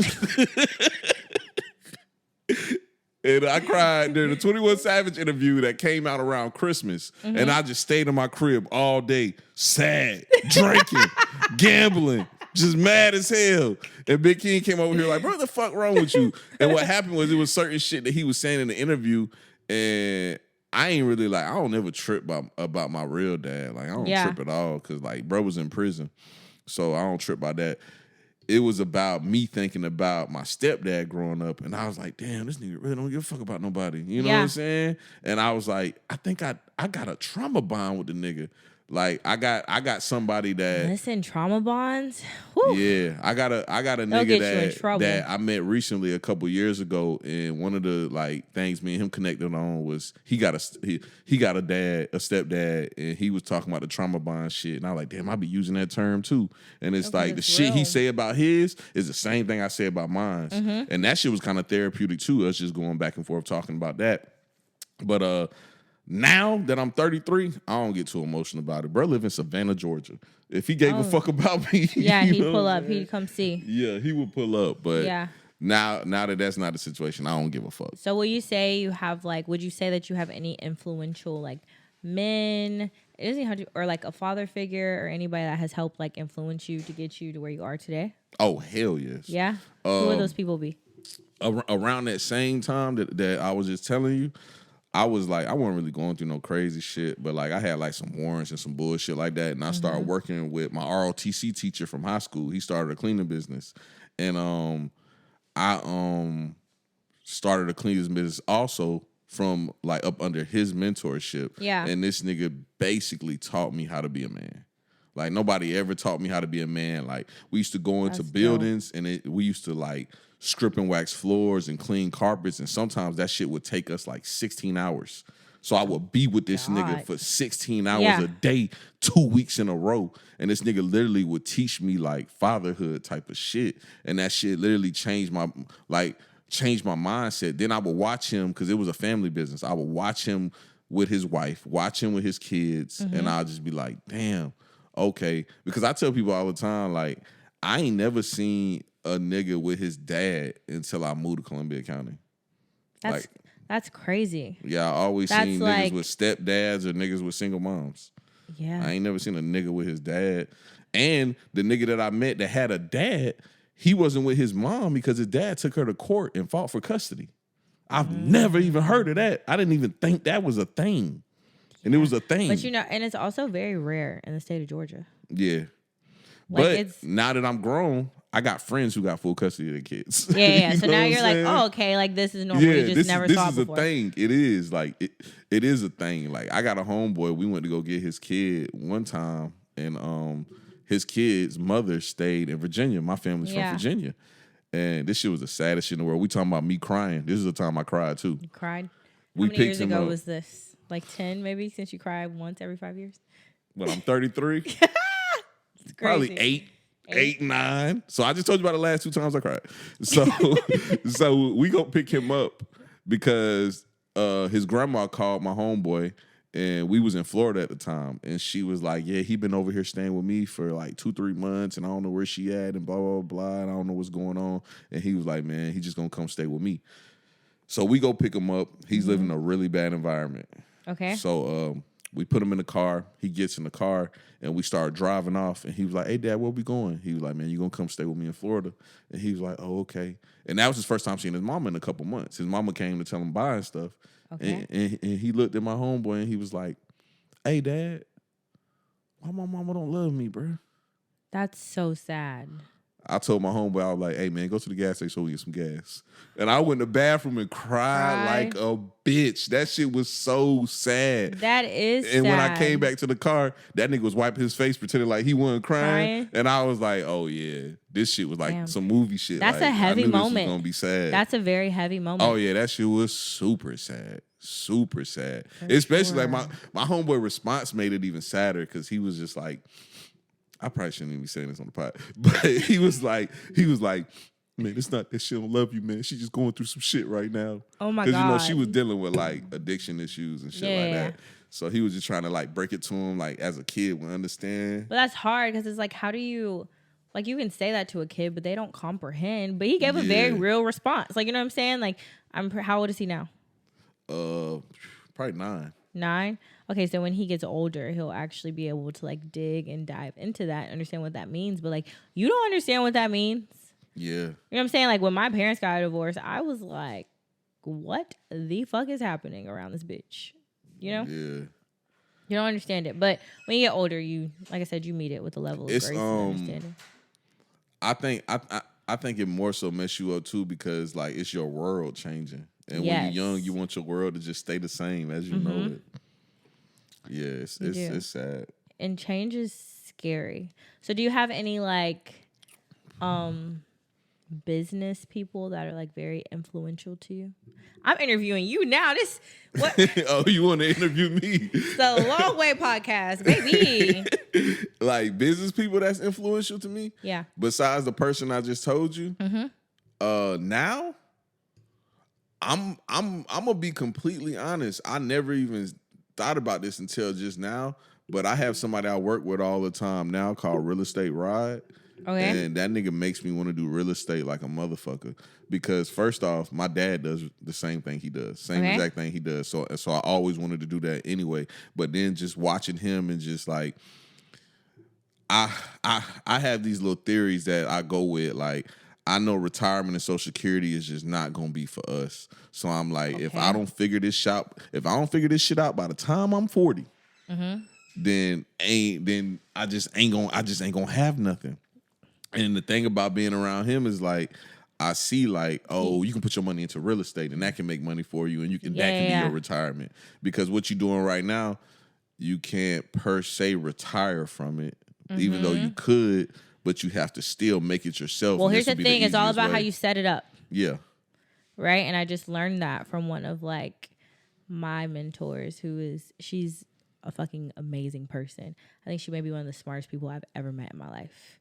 And I cried during the 21 Savage interview that came out around Christmas. Mm-hmm. And I just stayed in my crib all day, sad, drinking, gambling, just mad as hell. And Big King came over here like, bro, what the fuck wrong with you? And what happened was, it was certain shit that he was saying in the interview, and I ain't really like, I don't ever trip about my real dad. Like, I don't trip at all, because like, bro was in prison. So I don't trip by that. It was about me thinking about my stepdad growing up, and I was like, damn, this nigga really don't give a fuck about nobody. You know what I'm saying? And I was like, I think I got a trauma bond with the nigga. Like, I got somebody that... Listen, trauma bonds? Whew. Yeah, I got a nigga that I met recently a couple years ago, and one of the like things me and him connected on was he got a stepdad, and he was talking about the trauma bond shit, and I was like, damn, I be using that term too. And it's like the shit he say about his is the same thing I say about mine, and that shit was kind of therapeutic too. Us just going back and forth talking about that, but now that I'm 33, I don't get too emotional about it. Bro live in Savannah, Georgia. If he gave a fuck about me, he'd pull up. He'd come see. Yeah, he would pull up. But now that that's not the situation, I don't give a fuck. So will you say you have would you say that you have any influential men, it doesn't have to, or like a father figure or anybody that has helped influence you to get you to where you are today? Oh, hell yes. Yeah? Who would those people be? Around that same time that I was just telling you, I was like, I wasn't really going through no crazy shit, but I had some warrants and some bullshit like that. And I started working with my ROTC teacher from high school. He started a cleaning business. And I started a cleaning business also from up under his mentorship. Yeah. And this nigga basically taught me how to be a man. Nobody ever taught me how to be a man. We used to go into buildings and we used to strip and wax floors and clean carpets, and sometimes that shit would take us 16 hours. So I would be with this nigga for 16 hours a day, 2 weeks in a row, and this nigga literally would teach me fatherhood type of shit, and that shit literally changed my mindset. Then I would watch him, because it was a family business. I would watch him with his wife, watch him with his kids, and I'll just be like, damn, okay. Because I tell people all the time, I ain't never seen a nigga with his dad until I moved to Columbia County. That's crazy. Yeah, I always seen niggas with stepdads or niggas with single moms. Yeah. I ain't never seen a nigga with his dad. And the nigga that I met that had a dad, he wasn't with his mom because his dad took her to court and fought for custody. I've never even heard of that. I didn't even think that was a thing. And it was a thing. But and it's also very rare in the state of Georgia. Yeah. But now that I'm grown, I got friends who got full custody of their kids. Yeah. So now you're like, oh, okay, this is normal. You just never saw before. This is a thing. It is it is a thing. I got a homeboy. We went to go get his kid one time, and his kid's mother stayed in Virginia. My family's from Virginia, and this shit was the saddest shit in the world. We talking about me crying. This is the time I cried too. You cried? How many years ago was this? 10 maybe, since you cry once every 5 years? But I'm 33. It's crazy. Probably 8, 9. So I just told you about the last 2 times I cried. So we go pick him up because his grandma called my homeboy, and we was in Florida at the time, and she was like, yeah, he been over here staying with me for 2-3 months, and I don't know where she at, and blah, blah, blah, and I don't know what's going on. And he was like, man, he just gonna come stay with me. So we go pick him up. He's living in a really bad environment. Okay. So we put him in the car. He gets in the car, and we start driving off. And he was like, hey, Dad, where we going? He was like, man, you going to come stay with me in Florida? And he was like, oh, okay. And that was his first time seeing his mama in a couple months. His mama came to tell him bye and stuff. Okay. And he looked at my homeboy, and he was like, hey, Dad, why my mama don't love me, bro? That's so sad. I told my homeboy, I was like, hey, man, go to the gas station so we get some gas. And I went in the bathroom and cried like a bitch. That shit was so sad. That is And sad. when I came back to the car, that nigga was wiping his face, pretending like he wasn't crying. And I was like, oh, yeah. This shit was like some movie shit. That's like, a heavy moment. This was going to be sad. That's a very heavy moment. Oh, yeah. That shit was super sad. Super sad. Especially like my homeboy response made it even sadder because he was just like, I probably shouldn't even be saying this on the pod, but he was like, man, it's not that she don't love you, man. She just going through some shit right now. Oh my God. Because, you know, she was dealing with like addiction issues and shit like that. So he was just trying to like break it to him like as a kid would understand. But that's hard because it's like, how do you, like you can say that to a kid, but they don't comprehend. But he gave a very real response. Like, you know what I'm saying? Like, how old is he now? Probably 9. 9? Okay, so when he gets older, he'll actually be able to like dig and dive into that, understand what that means. But like, you don't understand what that means. Yeah. You know what I'm saying? Like when my parents got divorced, I was like, what the fuck is happening around this bitch? You know? Yeah. You don't understand it. But when you get older, you, like I said, you meet it with a level of grace and understanding. I think it more so mess you up too because like it's your world changing. And when you're young, you want your world to just stay the same as you know it. Yeah, it's sad. And change is scary. So do you have any like business people that are like very influential to you? I'm interviewing you now. This what? Oh, you want to interview me? The Longway podcast, baby. Like business people that's influential to me? Yeah. Besides the person I just told you? Now I'm gonna be completely honest. I never even thought about this until just now, but I have somebody I work with all the time now called Real Estate Rod. Okay. And that nigga makes me want to do real estate like a motherfucker. Because first off, my dad does the same thing he does. Same exact thing he does. So I always wanted to do that anyway. But then just watching him and just like I have these little theories that I go with. Like I know retirement and Social Security is just not gonna be for us. So I'm like, if I don't figure this shit out by the time I'm 40, then I just ain't gonna have nothing. And the thing about being around him is like, I see like, oh, you can put your money into real estate and that can make money for you and that can be your retirement. Because what you're doing right now, you can't per se retire from it, even though you could, but you have to still make it yourself. Well, here's the thing. It's all about how you set it up. Yeah. Right? And I just learned that from one of like my mentors she's a fucking amazing person. I think she may be one of the smartest people I've ever met in my life.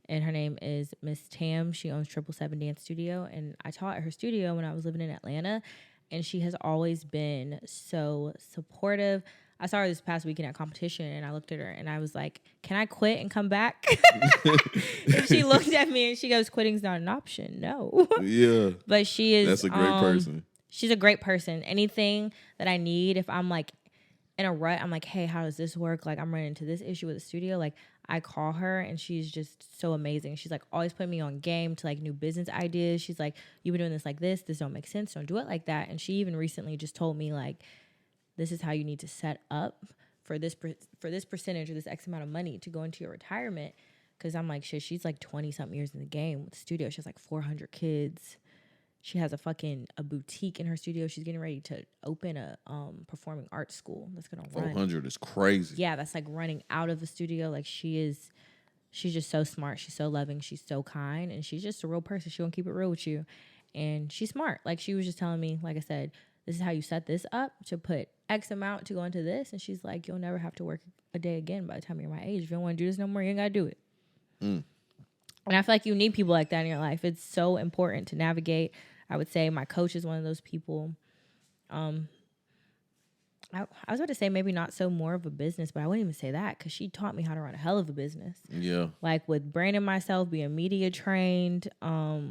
And her name is Miss Tam. She owns 777 Dance Studio. And I taught at her studio when I was living in Atlanta. And she has always been so supportive. I saw her this past weekend at competition and I looked at her and I was like, can I quit and come back? And she looked at me and she goes, quitting's not an option. No. Yeah. But she is. That's a great person. She's a great person. Anything that I need, if I'm like in a rut, I'm like, hey, how does this work? Like I'm running into this issue with the studio. Like I call her and she's just so amazing. She's like always putting me on game to like new business ideas. She's like, you've been doing this like this. This don't make sense. Don't do it like that. And she even recently just told me like, this is how you need to set up for this percentage or this X amount of money to go into your retirement. Because I'm like, shit, she's like 20-something years in the game with the studio. She has like 400 kids. She has a boutique in her studio. She's getting ready to open a performing arts school that's going to run. 400 is crazy. Yeah, that's like running out of the studio. Like she's just so smart. She's so loving. She's so kind. And she's just a real person. She won't keep it real with you. And she's smart. Like she was just telling me, like I said, this is how you set this up to put X amount to go into this. And she's like, you'll never have to work a day again by the time you're my age. If you don't want to do this no more, you ain't got to do it. And I feel like you need people like that in your life. It's so important to navigate. I would say my coach is one of those people. I was about to say maybe not so more of a business, but I wouldn't even say that because she taught me how to run a hell of a business. Yeah. Like with branding myself, being media trained, how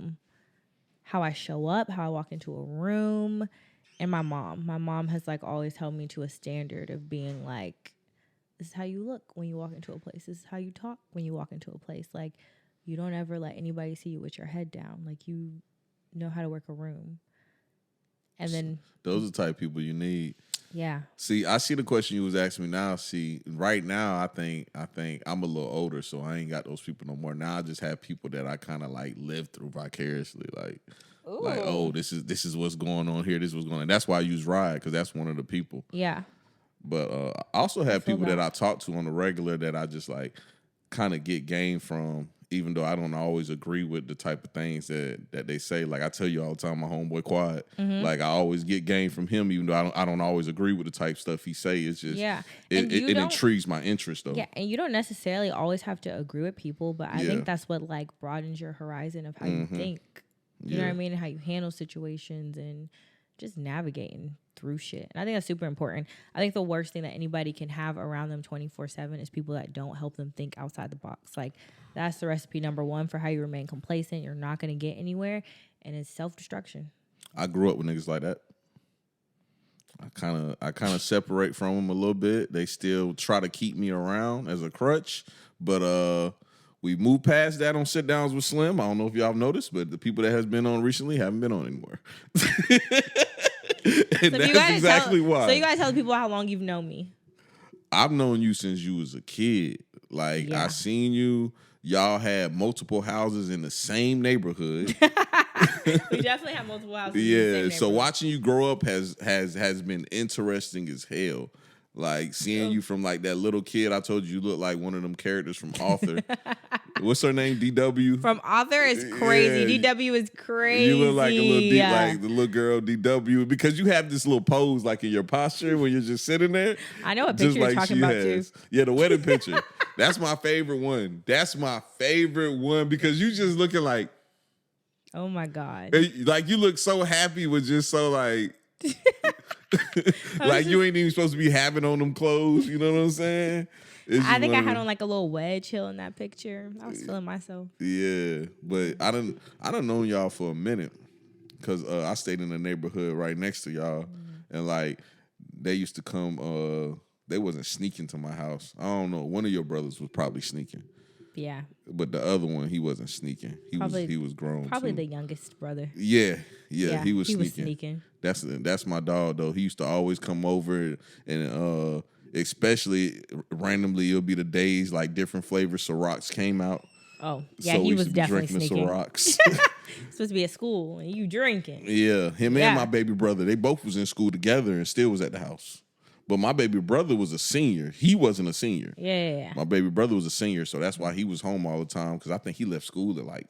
I show up, how I walk into a room. And my mom has like always held me to a standard of being like, this is how you look when you walk into a place. This is how you talk when you walk into a place. Like you don't ever let anybody see you with your head down. Like you know how to work a room. And then those are the type of people you need. Yeah. See, I see the question you was asking me now. See, right now, I think I'm a little older, so I ain't got those people no more. Now I just have people that I kind of like live through vicariously, like, oh, this is what's going on here. This is what's going on. That's why I use Ride, because that's one of the people. Yeah. But I also have people that I talk to on the regular that I just like kind of get game from, even though I don't always agree with the type of things that they say. Like I tell you all the time, my homeboy Quad, like I always get game from him, even though I don't always agree with the type of stuff he say. It's just it intrigues my interest though. Yeah, and you don't necessarily always have to agree with people, but I think that's what like broadens your horizon of how you think. You know what I mean? And how you handle situations and just navigating through shit. And I think that's super important. I think the worst thing that anybody can have around them 24/7 is people that don't help them think outside the box. Like that's the recipe number one for how you remain complacent. You're not going to get anywhere, and it's self-destruction. I grew up with niggas like that. I kind of separate from them a little bit. They still try to keep me around as a crutch, but we moved past that on sit downs with Slim. I don't know if y'all have noticed, but the people that has been on recently haven't been on anymore. And that's exactly why. So you guys tell people how long you've known me. I've known you since you was a kid. Like I seen you. Y'all had multiple houses in the same neighborhood. We definitely have multiple houses. Yeah. In the same So neighborhood. watching you grow up has been interesting as hell. Like seeing you from like that little kid. I told you look like one of them characters from Author. What's her name? DW. From Author is crazy. Yeah. DW is crazy. You look like a little like the little girl DW because you have this little pose like in your posture when you're just sitting there. I know what picture you're talking about too. Yeah, the wedding picture. That's my favorite one. That's my favorite one because you just looking like. Oh my God. Like you look so happy with just so like. Like you ain't even supposed to be having on them clothes. You know what I'm saying? I think I had on like a little wedge heel in that picture. I was feeling myself. Yeah, but I done known y'all for a minute because I stayed in the neighborhood right next to y'all, and like they used to come. They wasn't sneaking to my house. I don't know. One of your brothers was probably sneaking. Yeah. But the other one, he wasn't sneaking. He was grown. Probably too. The youngest brother. Yeah, he was sneaking. Was That's my dog though. He used to always come over and especially randomly it'll be the days like different flavors Cirocs came out. Oh, yeah, so he was definitely drinking sneaking. Cirocs. Supposed to be at school and you drinking. Yeah, him and my baby brother, they both was in school together and still was at the house. But my baby brother was a senior. He wasn't a senior. Yeah. My baby brother was a senior, so that's why he was home all the time because I think he left school at like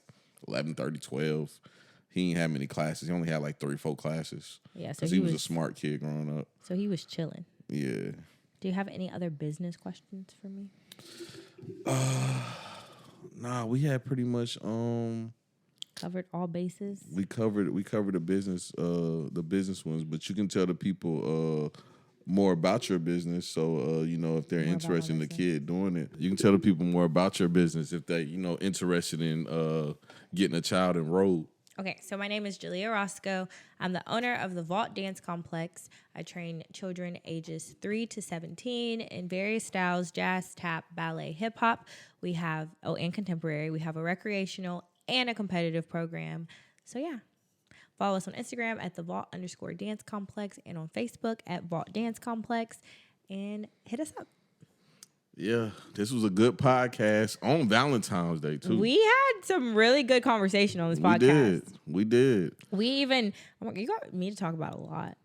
11:30, 12. He didn't have many classes. He only had like 3 or 4 classes. Yeah, so because he was a smart kid growing up. So he was chilling. Yeah. Do you have any other business questions for me? Nah, we had pretty much covered all bases. We covered the business ones, but you can tell the people more about your business. So if they're interested in the kid doing it, you can tell the people more about your business if they interested in getting a child enrolled. Okay, so my name is Leah Roscoe. I'm the owner of the Vault Dance Complex. I train children ages 3 to 17 in various styles: jazz, tap, ballet, hip hop. We have and contemporary. We have a recreational and a competitive program. So yeah. Follow us on Instagram at the Vault_Dance Complex and on Facebook at Vault Dance Complex and hit us up. Yeah, this was a good podcast on Valentine's Day too. We had some really good conversation on this podcast. We did. You got me to talk about a lot.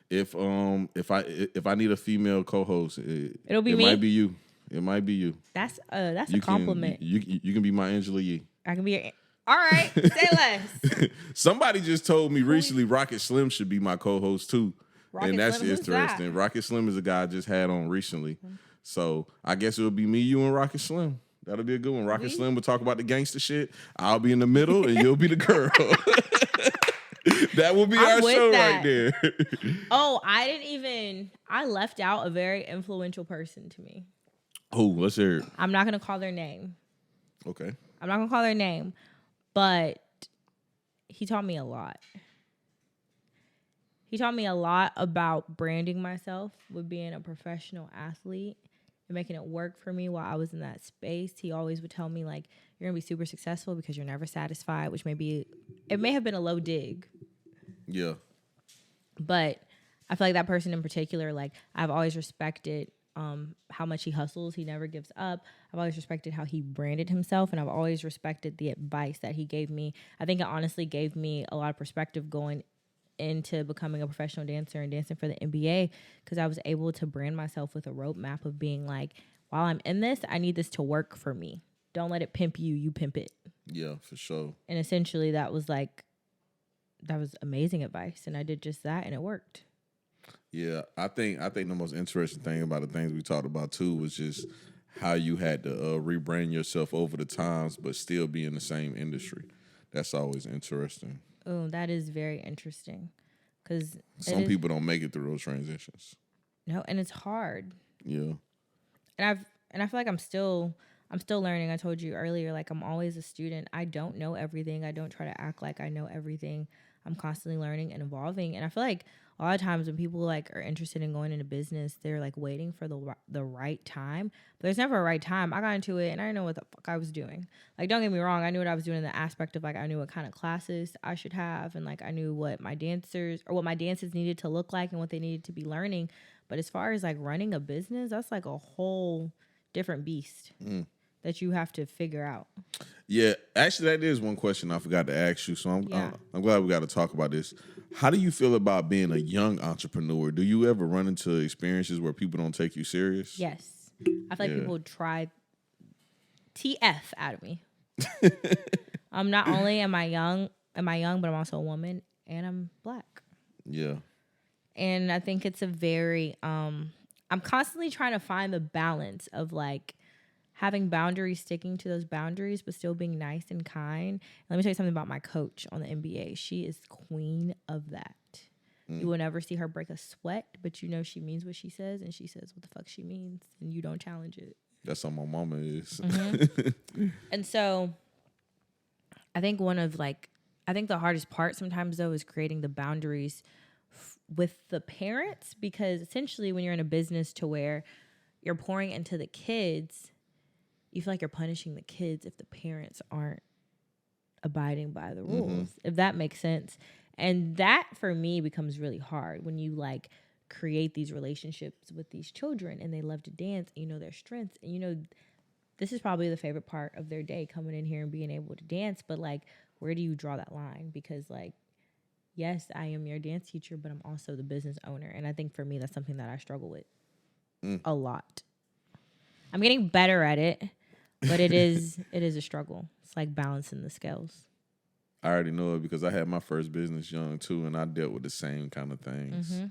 If I need a female co-host, it'll be me. It might be you. It might be you. That's a compliment. You can be my Angela Yee. I can be your. All right, say less. Somebody just told me recently Rocket Slim should be my co-host too. And that's Slim, interesting. That? Rocket Slim is a guy I just had on recently. So I guess it'll be me, you, and Rocket Slim. That'll be a good one. Rocket Slim will talk about the gangster shit. I'll be in the middle and you'll be the girl. That will be our show right there. Oh, I left out a very influential person to me. Oh, let's hear it. I'm not going to call their name. Okay. I'm not going to call their name, but he taught me a lot. He taught me a lot about branding myself with being a professional athlete and making it work for me while I was in that space. He always would tell me, like, you're going to be super successful because you're never satisfied, which it may have been a low dig. Yeah. But I feel like that person in particular, like I've always respected how much he hustles. He never gives up. I've always respected how he branded himself, and I've always respected the advice that he gave me. I think it honestly gave me a lot of perspective going into becoming a professional dancer and dancing for the NBA, because I was able to brand myself with a roadmap of being like, while I'm in this, I need this to work for me. Don't let it pimp you, you pimp it. Yeah, for sure. And essentially that was amazing advice, and I did just that, and it worked. Yeah, I think the most interesting thing about the things we talked about too was just how you had to rebrand yourself over the times, but still be in the same industry. That's always interesting. Oh, that is very interesting, because some people don't make it through those transitions. No, and it's hard. Yeah, and I feel like I'm still learning. I told you earlier, like I'm always a student. I don't know everything. I don't try to act like I know everything. I'm constantly learning and evolving. And I feel like a lot of times when people like are interested in going into business, they're like waiting for the right time. But there's never a right time. I got into it and I didn't know what the fuck I was doing. Like, don't get me wrong, I knew what I was doing in the aspect of like I knew what kind of classes I should have, and like I knew what my dances needed to look like and what they needed to be learning. But as far as like running a business, that's like a whole different beast that you have to figure out. Yeah, actually, that is one question I forgot to ask you. So I'm glad we got to talk about this. How do you feel about being a young entrepreneur? Do you ever run into experiences where people don't take you serious? Yes, I feel like people try TF out of me. Not only am I young, but I'm also a woman and I'm Black. Yeah. And I think it's a very I'm constantly trying to find the balance of like having boundaries, sticking to those boundaries, but still being nice and kind. And let me tell you something about my coach on the NBA. She is queen of that. You will never see her break a sweat, but you know she means what she says, and she says what the fuck she means, and you don't challenge it. That's how my mama is. Mm-hmm. And so I think the hardest part sometimes, though, is creating the boundaries with the parents, because essentially when you're in a business to where you're pouring into the kids, you feel like you're punishing the kids if the parents aren't abiding by the rules, if that makes sense. And that for me becomes really hard when you like create these relationships with these children and they love to dance, and you know their strengths, and you know this is probably the favorite part of their day, coming in here and being able to dance. But like, where do you draw that line? Because like, yes, I am your dance teacher, but I'm also the business owner. And I think for me, that's something that I struggle with a lot. I'm getting better at it, but it is a struggle. It's like balancing the scales. I already know it because I had my first business young too, and I dealt with the same kind of things.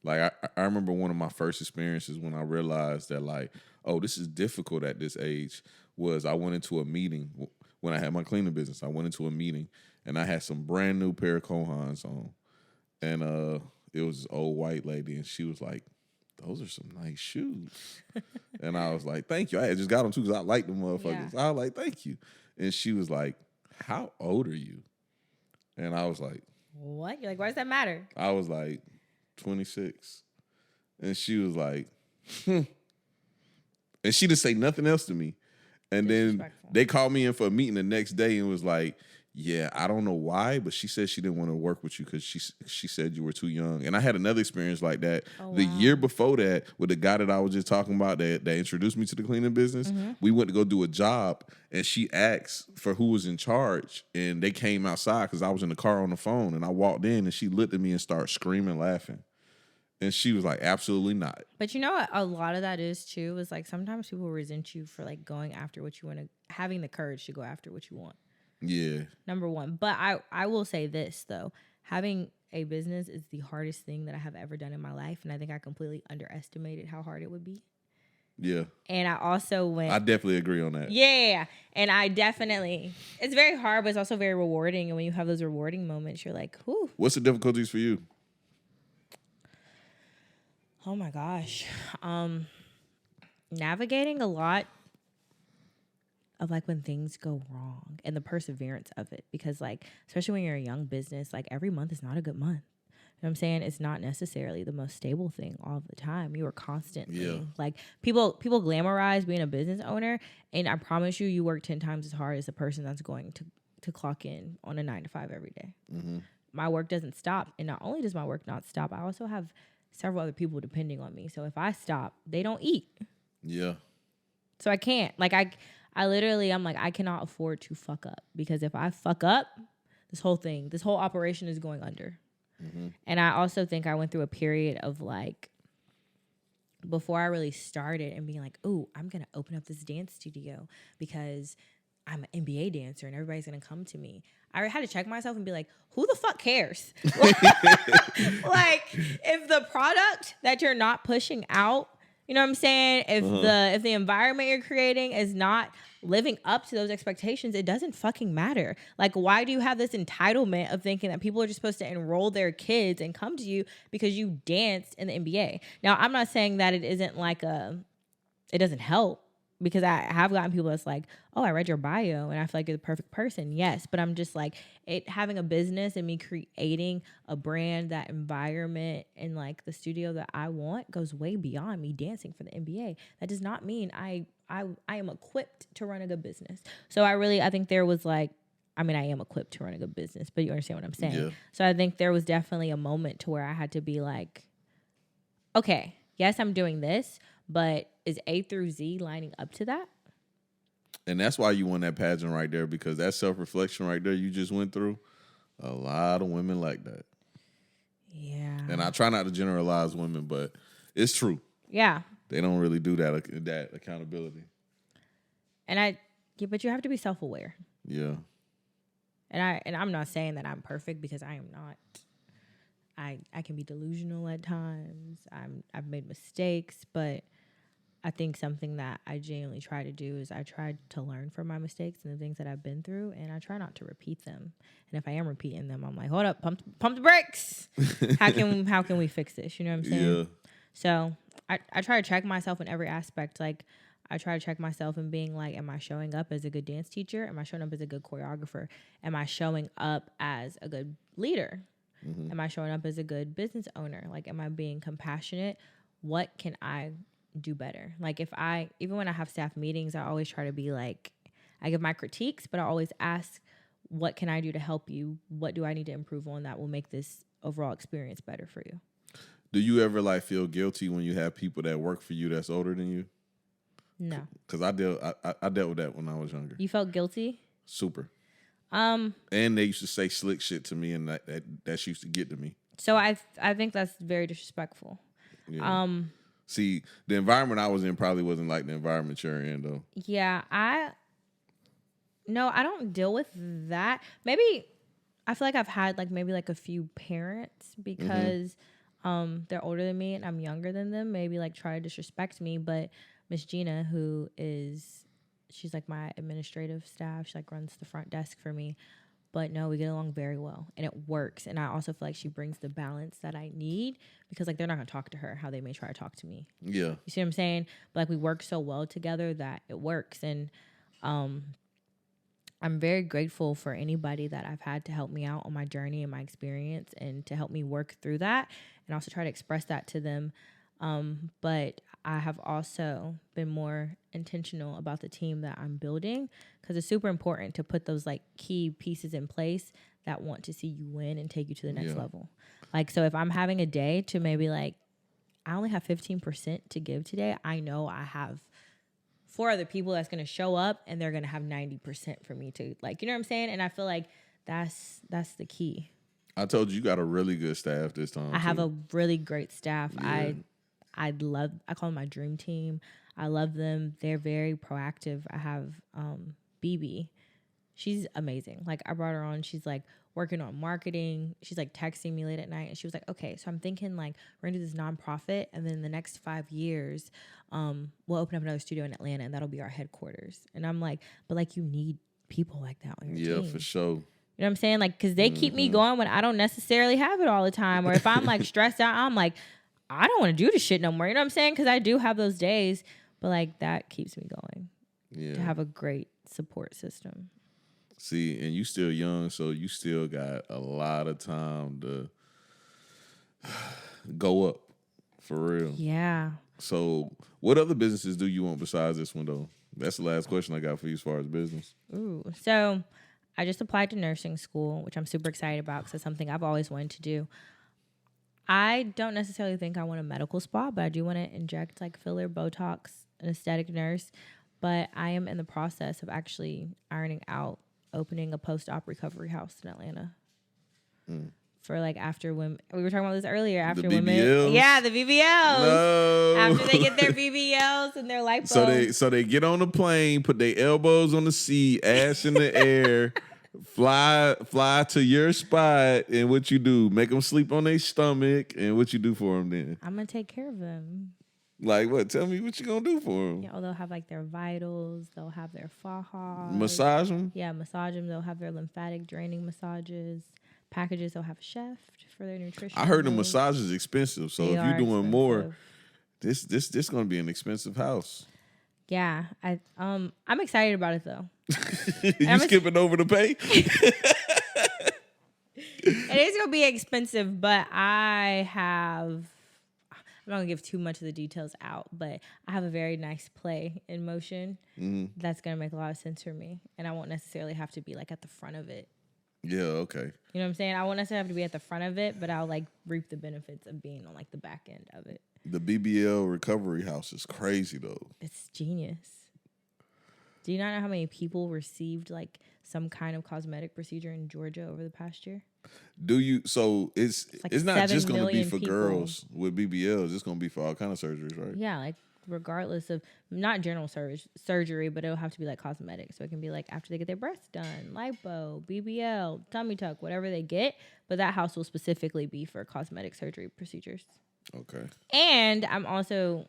Like I remember one of my first experiences when I realized that like, oh, this is difficult at this age, was I went into a meeting when I had my cleaning business. I went into a meeting and I had some brand new pair of Kohans on, and it was this old white lady, and she was like, "Those are some nice shoes," and I was like, "Thank you." I had just got them too because I like them motherfuckers. I was like, "Thank you," and she was like, "How old are you?" And I was like, "What?" You're like, "Why does that matter?" I was like, 26. And she was like, And she didn't say nothing else to me. And then they called me in for a meeting the next day and was like, yeah, I don't know why, but she said she didn't want to work with you because she said you were too young. And I had another experience like that the year before that with the guy that I was just talking about that introduced me to the cleaning business. We went to go do a job, and she asked for who was in charge, and they came outside because I was in the car on the phone, and I walked in, and she looked at me and started screaming, laughing. And she was like, absolutely not. But you know what a lot of that is too, is like sometimes people resent you for like going after what you want to, having the courage to go after what you want. Yeah. Number one. But I will say this though, having a business is the hardest thing that I have ever done in my life. And I think I completely underestimated how hard it would be. Yeah. And I also I definitely agree on that. Yeah. And it's very hard, but it's also very rewarding. And when you have those rewarding moments, you're like, whew. What's the difficulties for you? Oh my gosh. Navigating a lot of like when things go wrong and the perseverance of it, because like, especially when you're a young business, like every month is not a good month. You know what I'm saying? It's not necessarily the most stable thing all the time. You are constantly like people glamorize being a business owner, and I promise you work 10 times as hard as the person that's going to clock in on a 9 to 5 every day. My work doesn't stop. And not only does my work not stop, I also have several other people depending on me. So if I stop, they don't eat. Yeah. So I can't. Like, I literally, I'm like, I cannot afford to fuck up, because if I fuck up, this whole operation is going under. Mm-hmm. And I also think I went through a period of like, before I really started and being like, oh, I'm going to open up this dance studio because I'm an NBA dancer and everybody's going to come to me. I had to check myself and be like, who the fuck cares? Like, if the product that you're not pushing out, you know what I'm saying? If the environment you're creating is not living up to those expectations, it doesn't fucking matter. Like, why do you have this entitlement of thinking that people are just supposed to enroll their kids and come to you because you danced in the NBA? Now, I'm not saying that it isn't like it doesn't help, because I have gotten people that's like, oh, I read your bio and I feel like you're the perfect person. Yes, but I'm just like, having a business and me creating a brand, that environment and like the studio that I want goes way beyond me dancing for the NBA. That does not mean I am equipped to run a good business. So I think there was like, I mean, I am equipped to run a good business, but you understand what I'm saying? Yeah. So I think there was definitely a moment to where I had to be like, okay, yes, I'm doing this, but is A through Z lining up to that? And that's why you won that pageant right there, because that self-reflection right there you just went through, a lot of women like that. Yeah. And I try not to generalize women, but it's true. Yeah. They don't really do that accountability. But you have to be self-aware. Yeah. And I'm not saying that I'm perfect, because I am not. I can be delusional at times. I've made mistakes, but I think something that I genuinely try to do is I try to learn from my mistakes and the things that I've been through, and I try not to repeat them. And if I am repeating them, I'm like, hold up, pump the brakes. How can we fix this? You know what I'm saying? Yeah. So I try to check myself in every aspect. Like, I try to check myself in being like, am I showing up as a good dance teacher? Am I showing up as a good choreographer? Am I showing up as a good leader? Mm-hmm. Am I showing up as a good business owner? Like, am I being compassionate? What can I do better? Like, even when I have staff meetings, I always try to be like, I give my critiques, but I always ask, what can I do to help you? What do I need to improve on that will make this overall experience better for you? Do you ever like feel guilty when you have people that work for you that's older than you? No. Because I dealt with that when I was younger. You felt guilty? Super. And they used to say slick shit to me, and that used to get to me. So I think that's very disrespectful. Yeah. See, the environment I was in probably wasn't like the environment you're in, though. Yeah, I don't deal with that. Maybe I feel like I've had like maybe like a few parents, because they're older than me and I'm younger than them, maybe like try to disrespect me. But Miss Gina, she's like my administrative staff. She like runs the front desk for me. But no, we get along very well and it works. And I also feel like she brings the balance that I need, because like they're not gonna talk to her how they may try to talk to me. Yeah. You see what I'm saying? But like we work so well together that it works. And I'm very grateful for anybody that I've had to help me out on my journey and my experience, and to help me work through that, and also try to express that to them. But I have also been more intentional about the team that I'm building, because it's super important to put those like key pieces in place that want to see you win and take you to the next level. Like, so if I'm having a day to maybe like, I only have 15% to give today, I know I have 4 other people that's going to show up and they're going to have 90% for me to, like, you know what I'm saying? And I feel like that's the key. I told you got a really good staff this time. I have a really great staff. Yeah. I call them my dream team. I love them. They're very proactive. I have BB. She's amazing. Like, I brought her on. She's like working on marketing. She's like texting me late at night, and she was like, okay, so I'm thinking like we're gonna do this nonprofit, and then in the next 5 years, we'll open up another studio in Atlanta, and that'll be our headquarters. And I'm like, but like, you need people like that on your team. Yeah, for sure. You know what I'm saying? Like, because they keep me going when I don't necessarily have it all the time. Or if I'm like stressed out, I'm like, I don't want to do this shit no more. You know what I'm saying? Because I do have those days, but like that keeps me going. Yeah. To have a great support system. See, and you still young, so you still got a lot of time to go up, for real. Yeah. So what other businesses do you want besides this one, though? That's the last question I got for you as far as business. Ooh. So I just applied to nursing school, which I'm super excited about because it's something I've always wanted to do. I don't necessarily think I want a medical spa, but I do want to inject like filler, Botox, an aesthetic nurse. But I am in the process of actually ironing out opening a post-op recovery house in Atlanta. For like after women, we were talking about this earlier. After women, yeah, the BBLs. No. After they get their BBLs and their lipo. So they get on the plane, put their elbows on the seat, ass in the air, fly to your spot, and what you do? Make them sleep on their stomach, and what you do for them then? I'm gonna take care of them. Like what? Tell me what you gonna do for them. Yeah, they'll have like their vitals. They'll have their faja. Massage them. Yeah, massage them. They'll have their lymphatic draining massages. Packages. They'll have a chef for their nutrition. I heard the massage is expensive, so if you're doing more, this gonna be an expensive house. Yeah, I'm excited about it though. You skipping over the pay? It is gonna be expensive, but I'm not gonna give too much of the details out, but I have a very nice play in motion that's gonna make a lot of sense for me, and I won't necessarily have to be like at the front of it. Yeah, okay. You know what I'm saying? I won't necessarily have to be at the front of it, but I'll like reap the benefits of being on like the back end of it. The BBL recovery house is crazy though. It's genius. Do you not know how many people received like some kind of cosmetic procedure in Georgia over the past year? Do you? So it's like not just going to be for people. Girls with BBLs. It's going to be for all kind of surgeries, right? Yeah, like regardless of not general surgery, but it'll have to be like cosmetic. So it can be like after they get their breasts done, lipo, BBL, tummy tuck, whatever they get. But that house will specifically be for cosmetic surgery procedures. Okay. And I'm also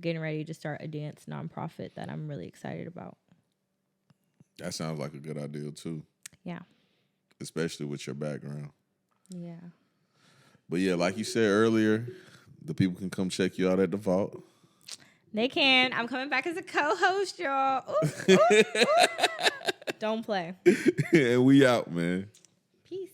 getting ready to start a dance nonprofit that I'm really excited about. That sounds like a good idea too. Yeah. Especially with your background. Yeah. But yeah, like you said earlier, the people can come check you out at the vault. They can. I'm coming back as a co-host, y'all. Ooh, ooh, ooh. Don't play. And we out, man. Peace.